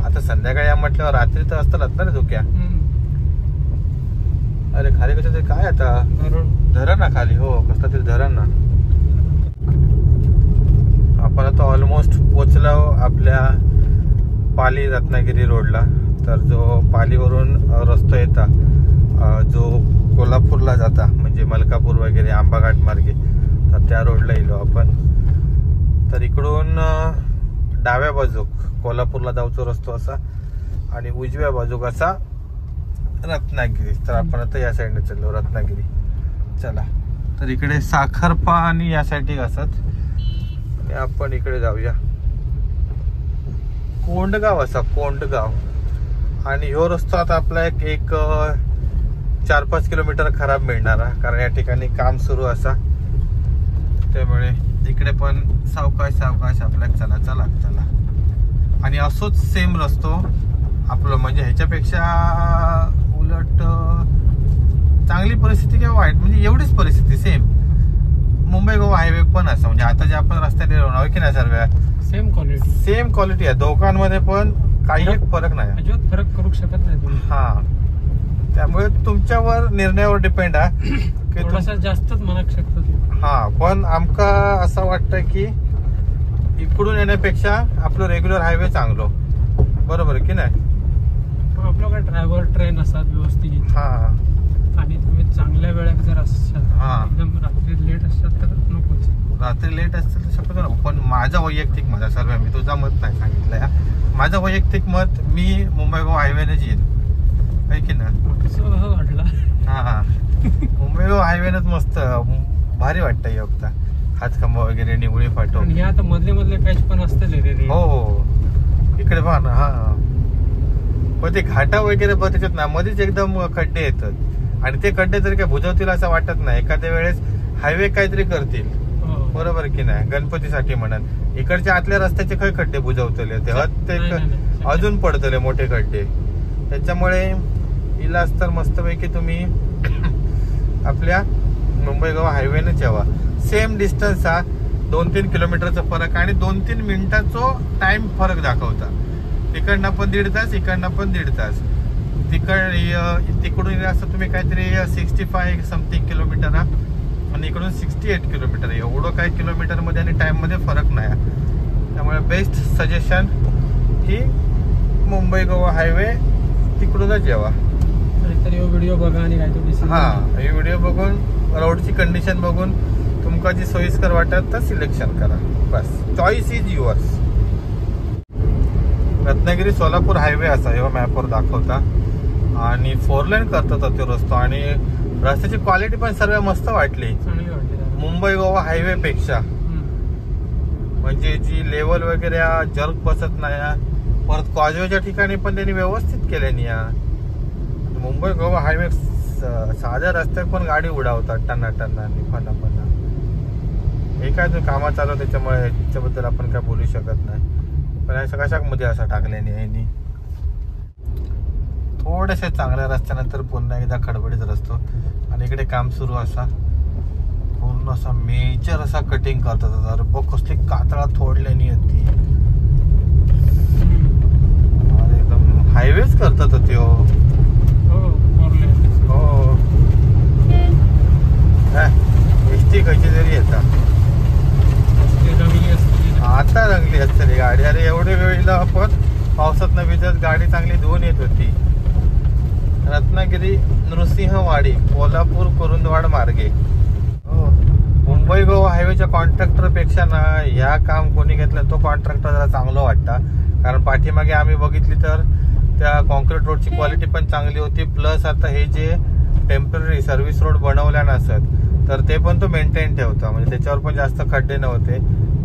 आता संध्याकाळी म्हटल्यावर रात्री तर असतातच ना रे धुक्या. अरे खाली कसं ते काय आता धरण ना खाली. हो, कसला तरी धरण ना. आपण आता ऑलमोस्ट पोचलो आपल्या पाली रत्नागिरी रोडला. तर जो पालीवरून रस्ता येता जो कोल्हापूरला जाता, म्हणजे मलकापूर वगैरे आंबाघाट मार्गे, तर त्या रोडला येलो आपण. तर इकडून डाव्या बाजूक कोल्हापूरला जाऊचा रस्ता असा आणि उजव्या बाजूक असा रत्नागिरी. तर आपण आता या साईडने चाललो रत्नागिरी. चला, तर इकडे साखरपा आणि या साईड असत आणि आपण इकडे जाऊया. कोंडगाव असा, कोंडगाव. आणि ह्यो रस्तो आता आपला एक 4-5 किलोमीटर खराब मिळणारा, कारण या ठिकाणी काम सुरू असा. त्यामुळे इकडे पण सावकाश सावकाश आपल्याला चला. आणि असोच सेम रस्तो आपलं, म्हणजे ह्याच्यापेक्षा उलट चांगली परिस्थिती किंवा वाईट, म्हणजे एवढीच परिस्थिती सेम. मुंबई गोवा हायवे पण असं, म्हणजे आता जे आपण रस्त्याने राहणार की नाही सर्व सेम क्वालिटी आहे. दोघांमध्ये पण काही एक फरक नाही, अजिबात फरक करू शकत नाही तुम्ही. हा, त्यामुळे तुमच्यावर निर्णयावर डिपेंड आहे की थोडासा जास्तच म्हणू शकतो. हा, पण आमका असं वाटतं की इकडून येण्यापेक्षा आपलं रेग्युलर हायवे चांगलो, बरोबर की नाही. आपल्याकडे ड्रायव्हर ट्रेन असतात व्यवस्थित. हा, आणि तुम्ही चांगल्या वेळेत जर असाल, एकदम रात्री लेट असतात तर नकोच. रात्री लेट असतील तर शक्यतो नको. पण माझा वैयक्तिक मत आहे सर्व, मी तुझा मत नाही सांगितलं. माझं वैयक्तिक मत, मी मुंबई गोवा हायवेनेच येईन, आहे की नाही. असं वाटलं. हा, मुंबई गोवा हायवेनच मस्त भारी वाटतं. योगता हातखंबा वगैरे, निवळी फाटो. हे आता मधले पॅच पण असतील रे. हो, इकडे पहा ना. हा, पण ते घाटा वगैरे बघ त्याच्यात ना, मध्येच एकदम खड्डे येतात. आणि ते खड्डे तरी काय बुजवतील असं वाटत नाही. एखाद्या वेळेस हायवे काहीतरी करतील, बरोबर की नाही. गणपतीसाठी म्हणून इकडच्या आतल्या रस्त्याचे काही खड्डे बुजवतले ते अजून पडतले मोठे खड्डे. त्याच्यामुळे इलाज तर मस्तपैकी तुम्ही आपल्या मुंबई गोवा हायवेनेच यावा. सेम डिस्टन्स हा 2-3 किलोमीटरचा फरक आणि 2-3 मिनिटाचा टाइम फरक दाखवता. तिकडनं पण 1.5 तास, इकडनं पण 1.5 तास. तिकडून असं तुम्ही काहीतरी 65 समथिंग किलोमीटर आणि इकडून 68 किलोमीटर. एवढं काही किलोमीटर मध्ये आणि टाइम मध्ये फरक नाही. त्यामुळे बेस्ट सजेशन की मुंबई गोवा हायवे तिकडूनच यावा. तरी व्हिडिओ बघा आणि काहीतरी. हा, हे व्हिडिओ बघून, रोडची कंडिशन बघून तुमका जी सोयीस्कर वाटत तर सिलेक्शन करा. बस, choice is yours. Ratnagiri Solapur highway असा ह्यो मॅपवर दाखवता. आणि 4 लेन करतात तो रस्तो. आणि रस्त्याची क्वालिटी पण सर्व मस्त वाटली मुंबई गोवा हायवे पेक्षा. म्हणजे जी लेवल वगैरे जर्क बसत नाही. परत कॉजवेच्या ठिकाणी पण त्यांनी व्यवस्थित केल्यानी. मुंबई गोवा हायवे साध्या रस्त्यावर पण गाडी उडावतात टन्ना आणि फना. हे काय कामा चालू, त्याच्यामुळे त्याच्याबद्दल आपण काय बोलू शकत नाही. पण असं कशामध्ये असं टाकल्याने यांनी. थोड्याशा चांगल्या रस्त्यानंतर पुन्हा एकदा खडबडीत रस्तो. आणि इकडे काम सुरू असा, पूर्ण असा मेजर असा कटिंग करतात. अरे बघ कसली कातळा थोडल्यानी होती. अरे एकदम हायवेच करतात ते. हो, एसटी कशी तरी येतात. आता रंगली असते गाडी. अरे एवढे वेळेला आपण पावसात न भिजत गाडी चांगली धुवून येत होती. रत्नागिरी नृसिंहवाडी कोल्हापूर कुरुंदवाड मार्गे. मुंबई गोवा हायवेच्या कॉन्ट्रॅक्टर पेक्षा ना ह्या काम कोणी घेतलं तो कॉन्ट्रॅक्टर जरा चांगलं वाटतं. कारण पाठीमागे आम्ही बघितली तर त्या कॉन्क्रीट रोडची क्वालिटी पण चांगली होती. प्लस आता हे जे टेम्पररी सर्व्हिस रोड बनवल्या नसत तर ते पण तो मेंटेन ठेवता. म्हणजे त्याच्यावर पण जास्त खड्डे नव्हते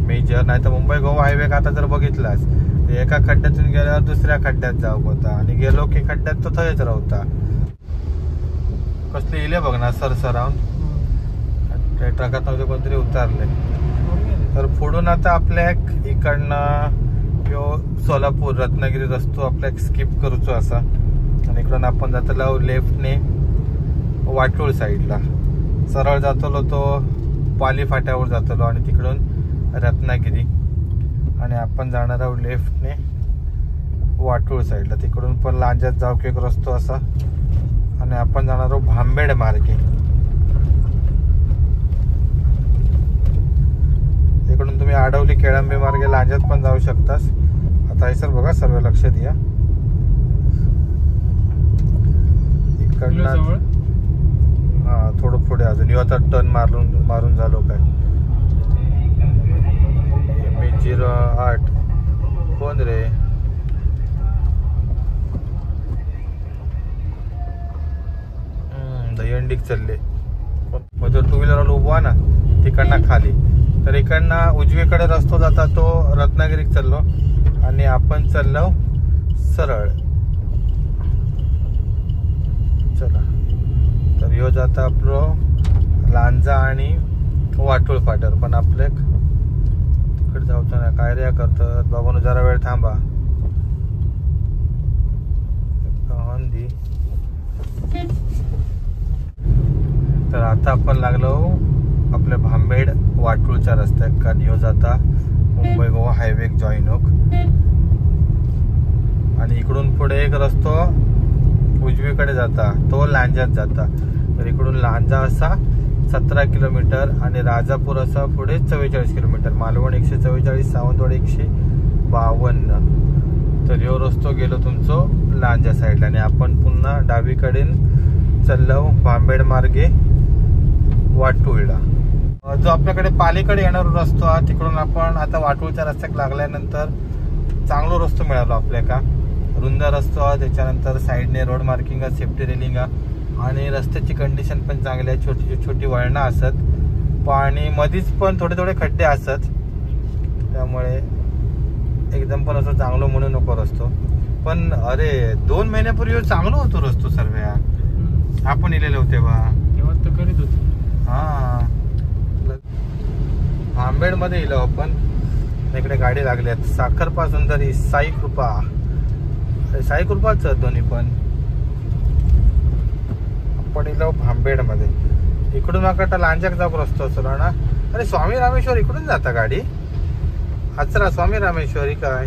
मेजर. नाही तर मुंबई गोवा हायवे आता जर बघितलास एका खड्ड्यातून गेल्यावर दुसऱ्या खड्ड्यात जाऊ होता आणि गेलो की खड्ड्यात तो थयच राहता. कसले इले बघ ना सरसरावून ट्रकात नव्हते कोणतरी उतारले. तर पुढून आता आपल्या इकडनं सोलापूर रत्नागिरी रस्तो आपल्या स्किप करूचो असा. आणि इकडून आपण जातलो लेफ्टने वाटूळ साईडला सरळ जातलो तो पाली फाट्यावर जातलो आणि तिकडून रत्नागिरी. आणि आपण जाणार आहोत लेफ्टने वाटूळ साईडला. तिकडून पण लांजात जाऊ की एक रस्तो असा. आणि आपण जाणार आहोत भांबेड मार्गे. इकडून तुम्ही आडवली केळंबे मार्गे लांजात पण जाऊ शकतास. आता हे सर बघा सर्व लक्ष द्या. इकडनं हा थोडं पुढे अजून आता टर्न मारून झालो काय. 08 कोण रे. दहीहंडीक चालले. मग तो 2 व्हीलर उभा ना तिकडनं खाली तर इकडनं उजवीकडे रस्तो जाता तो रत्नागिरीत चाललो आणि आपण चाललो सरळ. चला तर ह्यो जाता आपलो लांजा आणि वाटोळ फाटर. पण आपले तिकडे जाऊचं ना काय रे करतात बाबांनो, जरा वेळ थांबा. तर आता आपण लागलो आपल्या भांबेड वाटूळच्या रस्त्यात, कारण ह्यो जाता मुंबई गोवा हायवे जॉईन होक. आणि इकडून पुढे एक रस्तो उजवीकडे जाता तो लांजात जाता. तर इकडून लांजा असा 17 किलोमीटर आणि राजापूर असा पुढे 44 किलोमीटर. मालवण 144, सावंतवाडी 152. तर ह्यो रस्तो गेलो तुमचो लांजा साईडला आणि आपण पुन्हा डावीकडे चाललो भांबेड मार्गे वाटूळला. जो आपल्याकडे पालीकडे येणारा रस्तो हा तिकडून आपण आता वाटूळच्या रस्त्यात लागल्यानंतर चांगला रस्तो मिळालो आपल्याला. रुंद रस्तो हा, त्याच्यानंतर साईडने रोड मार्किंग आहे, सेफ्टी रेलिंग आहे आणि रस्त्याची कंडिशन पण चांगली आहे. छोटी छोटी वळणं असत आणि मधीच पण थोडे थोडे खड्डे असत, त्यामुळे एकदम पण असं चांगलं म्हणू नको रस्तो. पण अरे 2 महिन्यापूर्वी चांगलं होतो रस्तो सर्व. आपण इलेले होते बा तेव्हा तर करीत होते. हा भांबेड मध्ये इलो आपण. इकडे गाडी लागल्यात साखर पासून तरी साई कृपाच दोन्ही पण. आपण इलो भांबेड मध्ये. इकडून आता लांजाक जाऊ रस्तो असलो ना. अरे स्वामी रामेश्वर इकडून जाता गाडी. आचरा स्वामी रामेश्वरी काय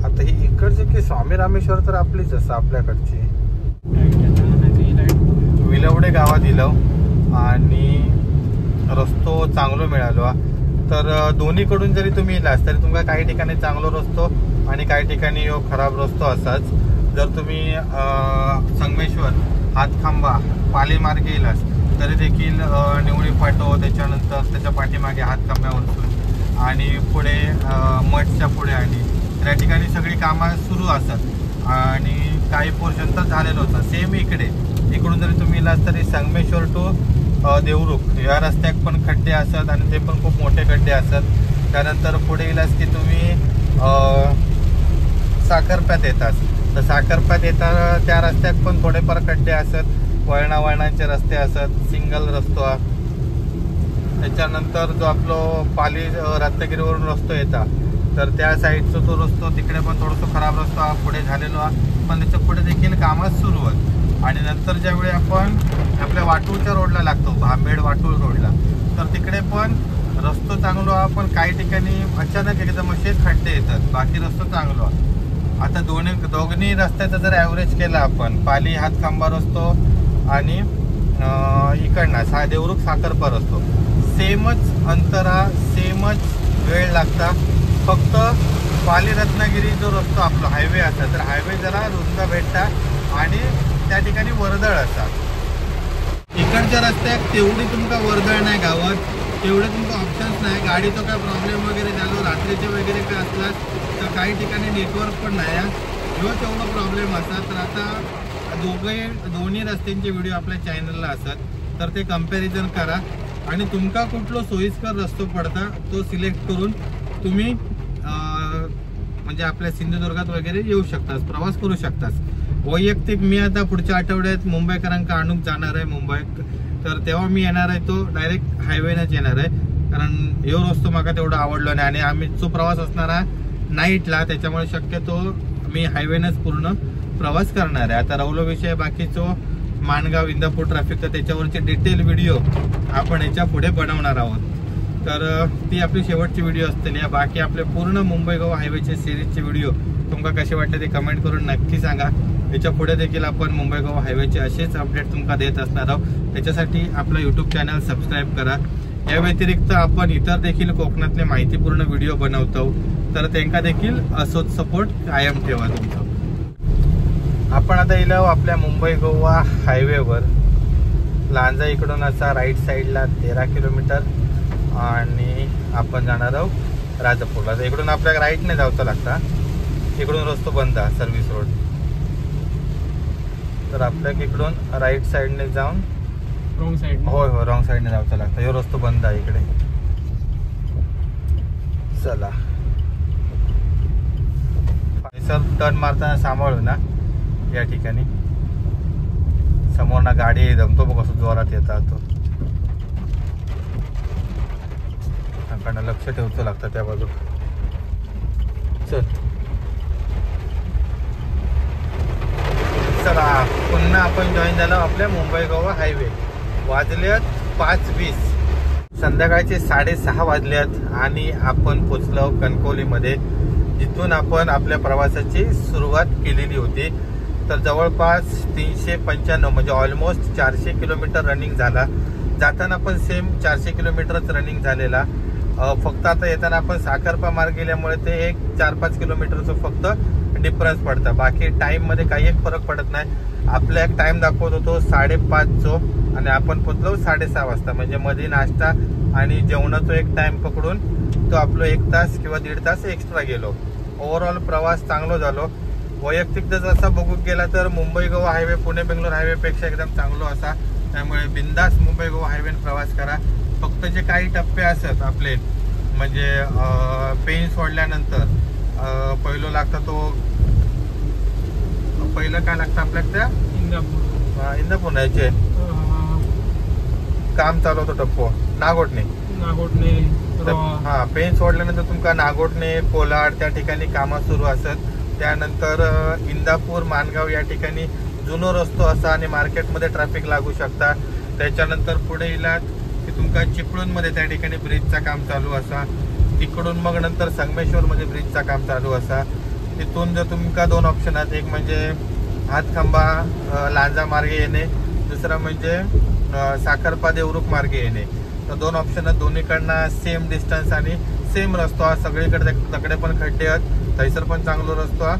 आता ही इकडची की स्वामी रामेश्वर तर आपलीच असं आपल्याकडची. विलवडे गावात दिलं आणि रस्तो चांगलो मिळालो. तर दोन्हीकडून जरी तुम्ही इलास तरी तुमका काही ठिकाणी चांगलो रस्तो आणि काही ठिकाणी खराब रस्तो असाच. जर तुम्ही संगमेश्वर, हातखांबा, पाली मार्गे इलास तरी देखील निवळी फाटो, त्याच्यानंतर त्याच्या पाठीमागे हातखांब्यावरतून आणि पुढे मठच्या पुढे आणि त्या ठिकाणी सगळी कामं सुरू असतात आणि काही पोर्शन तर झालेलं होतं. सेम इकडून जरी तुम्ही इलास तरी संगमेश्वर टू देवरुख या रस्त्यात पण खड्डे असतात आणि ते पण खूप मोठे खड्डे असतात. त्यानंतर पुढे इलास की तुम्ही साखरप्यात येतात. तर साखरप्यात येता त्या रस्त्यात पण थोडेफार खड्डे असतात, वळणाचे रस्ते असतात, सिंगल रस्तो हा. त्याच्यानंतर जो आपलो पाली रत्नागिरीवरून रस्तो येता तर त्या साईडचा तो रस्तो तिकडे पण थोडंसं खराब रस्तो हा पुढे झालेलो आहे, पण त्याच्या पुढे देखील कामं सुरू आहेत. आणि नंतर ज्यावेळी आपण आपल्या वाटूळच्या रोडला लागतो, भांबेड वाटूळ रोडला, तर तिकडे पण रस्तो चांगलो आहे, पण काही ठिकाणी अचानक एकदम असे खड्डे येतात. बाकी रस्तो चांगलो आहे. आता दोन्ही रस्त्याचा जर ॲव्हरेज केला आपण, पाली हातखांबा रस्तो आणि इकडनं देवरुख साखरपा रस्तो, सेमच अंतरा, सेमच वेळ लागता. फक्त पाली रत्नागिरी जो रस्तो आपला हायवे असा तर हायवे जरा रुंद भेटता आणि त्या ठिकाणी वर्दळ असा. इकडच्या रस्त्यात तेवढी तुमका वर्दळ नाही गावात, तेवढे तुमका ऑप्शन्स नाही. गाडीचा काय प्रॉब्लेम वगैरे झालो, रात्रीचे वगैरे काय असला तर काही ठिकाणी नेटवर्क पण नाही. ह्यो तेवढा प्रॉब्लेम असतात. तर आता दोन्ही रस्त्यांचे व्हिडिओ आपल्या चॅनलला असतात, तर ते कम्पॅरिझन करा आणि तुमका कुठलो सोयीस्कर रस्तो पडता तो सिलेक्ट करून तुम्ही म्हणजे आपल्या सिंधुदुर्गात वगैरे येऊ शकतास, प्रवास करू शकतास. वैयक्तिक मी आता पुढच्या आठवड्यात मुंबईकरांका आणूक जाणार आहे मुंबईत, तर तेव्हा मी येणार आहे तो डायरेक्ट हायवेनच येणार आहे, कारण ह्यो रस्तो मला तेवढा आवडलो नाही आणि आम्ही जो प्रवास असणार आहे नाईटला, त्याच्यामुळे शक्यतो मी हायवेनच पूर्ण प्रवास करणार आहे. आता रवलो विषय बाकीचो माणगाव इंदापूर ट्रॅफिक, तर त्याच्यावरचे डिटेल व्हिडिओ आपण याच्या पुढे बनवणार आहोत. तर ती आपली शेवटची व्हिडिओ असतील. या बाकी आपले पूर्ण मुंबई गोवा हायवेचे सिरीजचे व्हिडिओ तुमका कसे वाटते ते कमेंट करून नक्की सांगा. याच्या पुढे देखील आपण मुंबई गोवा हायवेचे असेच अपडेट तुमका देत असणार आहोत. त्याच्यासाठी आपलं यूट्यूब चॅनल सबस्क्राईब करा. या व्यतिरिक्त आपण इतर देखील कोकणातले माहितीपूर्ण व्हिडिओ बनवतो, तर त्यांना देखील असोच सपोर्ट कायम ठेवा तुमचा. आपण आता इलो आपल्या मुंबई गोवा हायवेवर. लांजा इकडून असा राईट साईडला 13 किलोमीटर आणि आपण जाणार आहोत राजापूरला. तर इकडून आपल्याला राईटने जावचं लागता, इकडून रस्तो बंद आहे सर्व्हिस रोड. तर आपल्याला इकडून राईट साईडने जाऊन रॉंग साईड. होय होय रॉंग साईडने जावं लागतं. हे रस्तो बंद आहे इकडे. चला सर टर्न मारताना सांभाळू ना या ठिकाणी. समोर ना गाडी दमतो बघ कसं जोरात येतात. तो लक्ष ठेवतो लागतं त्या बाजू. चल चला पुन्हा आपण जॉईन झालो आपल्या मुंबई गोवा हायवे. वाजल्यात 5:20. संध्याकाळचे 6:30 वाजल्यात आणि आपण पोचलो कणकवलीमध्ये, जिथून आपण आपल्या प्रवासाची सुरुवात केलेली होती. तर जवळपास 395 म्हणजे ऑलमोस्ट 400 किलोमीटर रनिंग झाला. जाताना पण सेम 400 किलोमीटरच रनिंग झालेला. फक्त आता येताना आपण साखरपा मार्ग गेल्यामुळे ते एक 4-5 किलोमीटरचं फक्त डिफरन्स पडतं. बाकी टाइम मध्ये काही एक फरक पडत नाही. आपला एक टाइम दाखवत होतो 5:30 आणि आपण पोचलो 6:30 वाजता. म्हणजे मध्ये नाश्ता आणि जेवणाचा एक टाइम पकडून तो आपलं 1 तास किंवा 1.5 तास एक्स्ट्रा गेलो. ओव्हरऑल प्रवास चांगलो झालो. वैयक्तिक जर असा बघू गेला तर मुंबई गोवा हायवे पुणे बेंगलोर हायवे पेक्षा एकदम चांगलो असा. त्यामुळे बिंदास मुंबई गोवा हायवे प्रवास करा. फक्त जे काही टप्पे असतात आपले म्हणजे पेन सोडल्यानंतर पहिलं लागतं तो पहिलं काय लागतं आपल्याला इंदापूर याचे काम चालू होतं टप्पो नागोठणे. हा पेन सोडल्यानंतर तुमका नागोठणे कोलाड त्या ठिकाणी कामं सुरू असत. त्यानंतर इंदापूर माणगाव या ठिकाणी जुनो रस्तो असा आणि मार्केटमध्ये ट्रॅफिक लागू शकता. त्याच्यानंतर पुढे इलात की तुमका चिपळूण मध्ये त्या ठिकाणी ब्रिजचा काम चालू असा. तिकडून मग नंतर संगमेश्वर मध्ये ब्रिजचा काम चालू असा. तिथून जर तुमका 2 ऑप्शन आहेत. एक म्हणजे हातखंबा लांजा मार्गे येणे, दुसरा म्हणजे साखरपा देवरुख मार्गे येणे. तर 2 ऑप्शन आहेत. दोन्हीकडनं सेम डिस्टन्स आणि सेम रस्तो हा. सगळीकडे तकडे पण खड्डे आहेत. थैसर पण चांगलो रस्तो हा.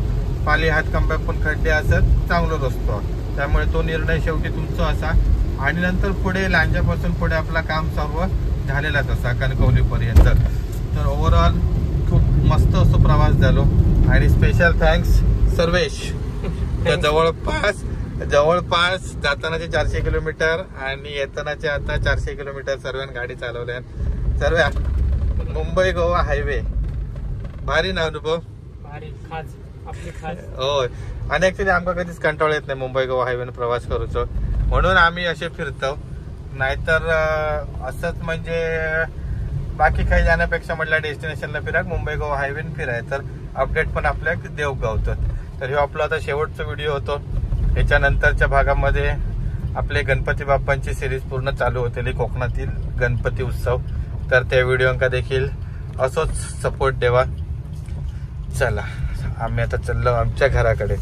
पाली हातखंबा पण खड्डे असत चांगलो रस्तो. त्यामुळे तो निर्णय शेवटी तुमचा असा. आणि नंतर पुढे लांजापासून पुढे आपला काम सर्व झालेलाच असा कणकवलीपर्यंत. तर ओव्हरऑल खूप मस्त असतो प्रवास झालो. आणि स्पेशल थँक्स सर्वेश. तर जवळपास जातानाचे 400 किलोमीटर आणि येतानाचे आता 400 किलोमीटर सर्वांनी गाडी चालवल्या. सर्व मुंबई गोवा हायवे भारी ना अनुभव. होय. आणि ऍक्च्युली आमका कधीच कंटाळ येत नाही मुंबई गोवा हायवे प्रवास करूचो. म्हणून आम्ही असे फिरतो. नाहीतर असंच म्हणजे बाकी काही जाण्यापेक्षा म्हटलं डेस्टिनेशनला फिरा मुंबई गोवा हायवे फिराय तर अपडेट पण आपल्या देव गावतात. तर हे आपला आता शेवटचा व्हिडिओ होतो. याच्यानंतरच्या भागामध्ये आपले गणपती बाप्पांची सिरीज पूर्ण चालू होतेली कोकणातील गणपती उत्सव. तर त्या व्हिडिओंका देखील असोच सपोर्ट द्यावा. चला आम्ही आता चाललो आमच्या घराकडे.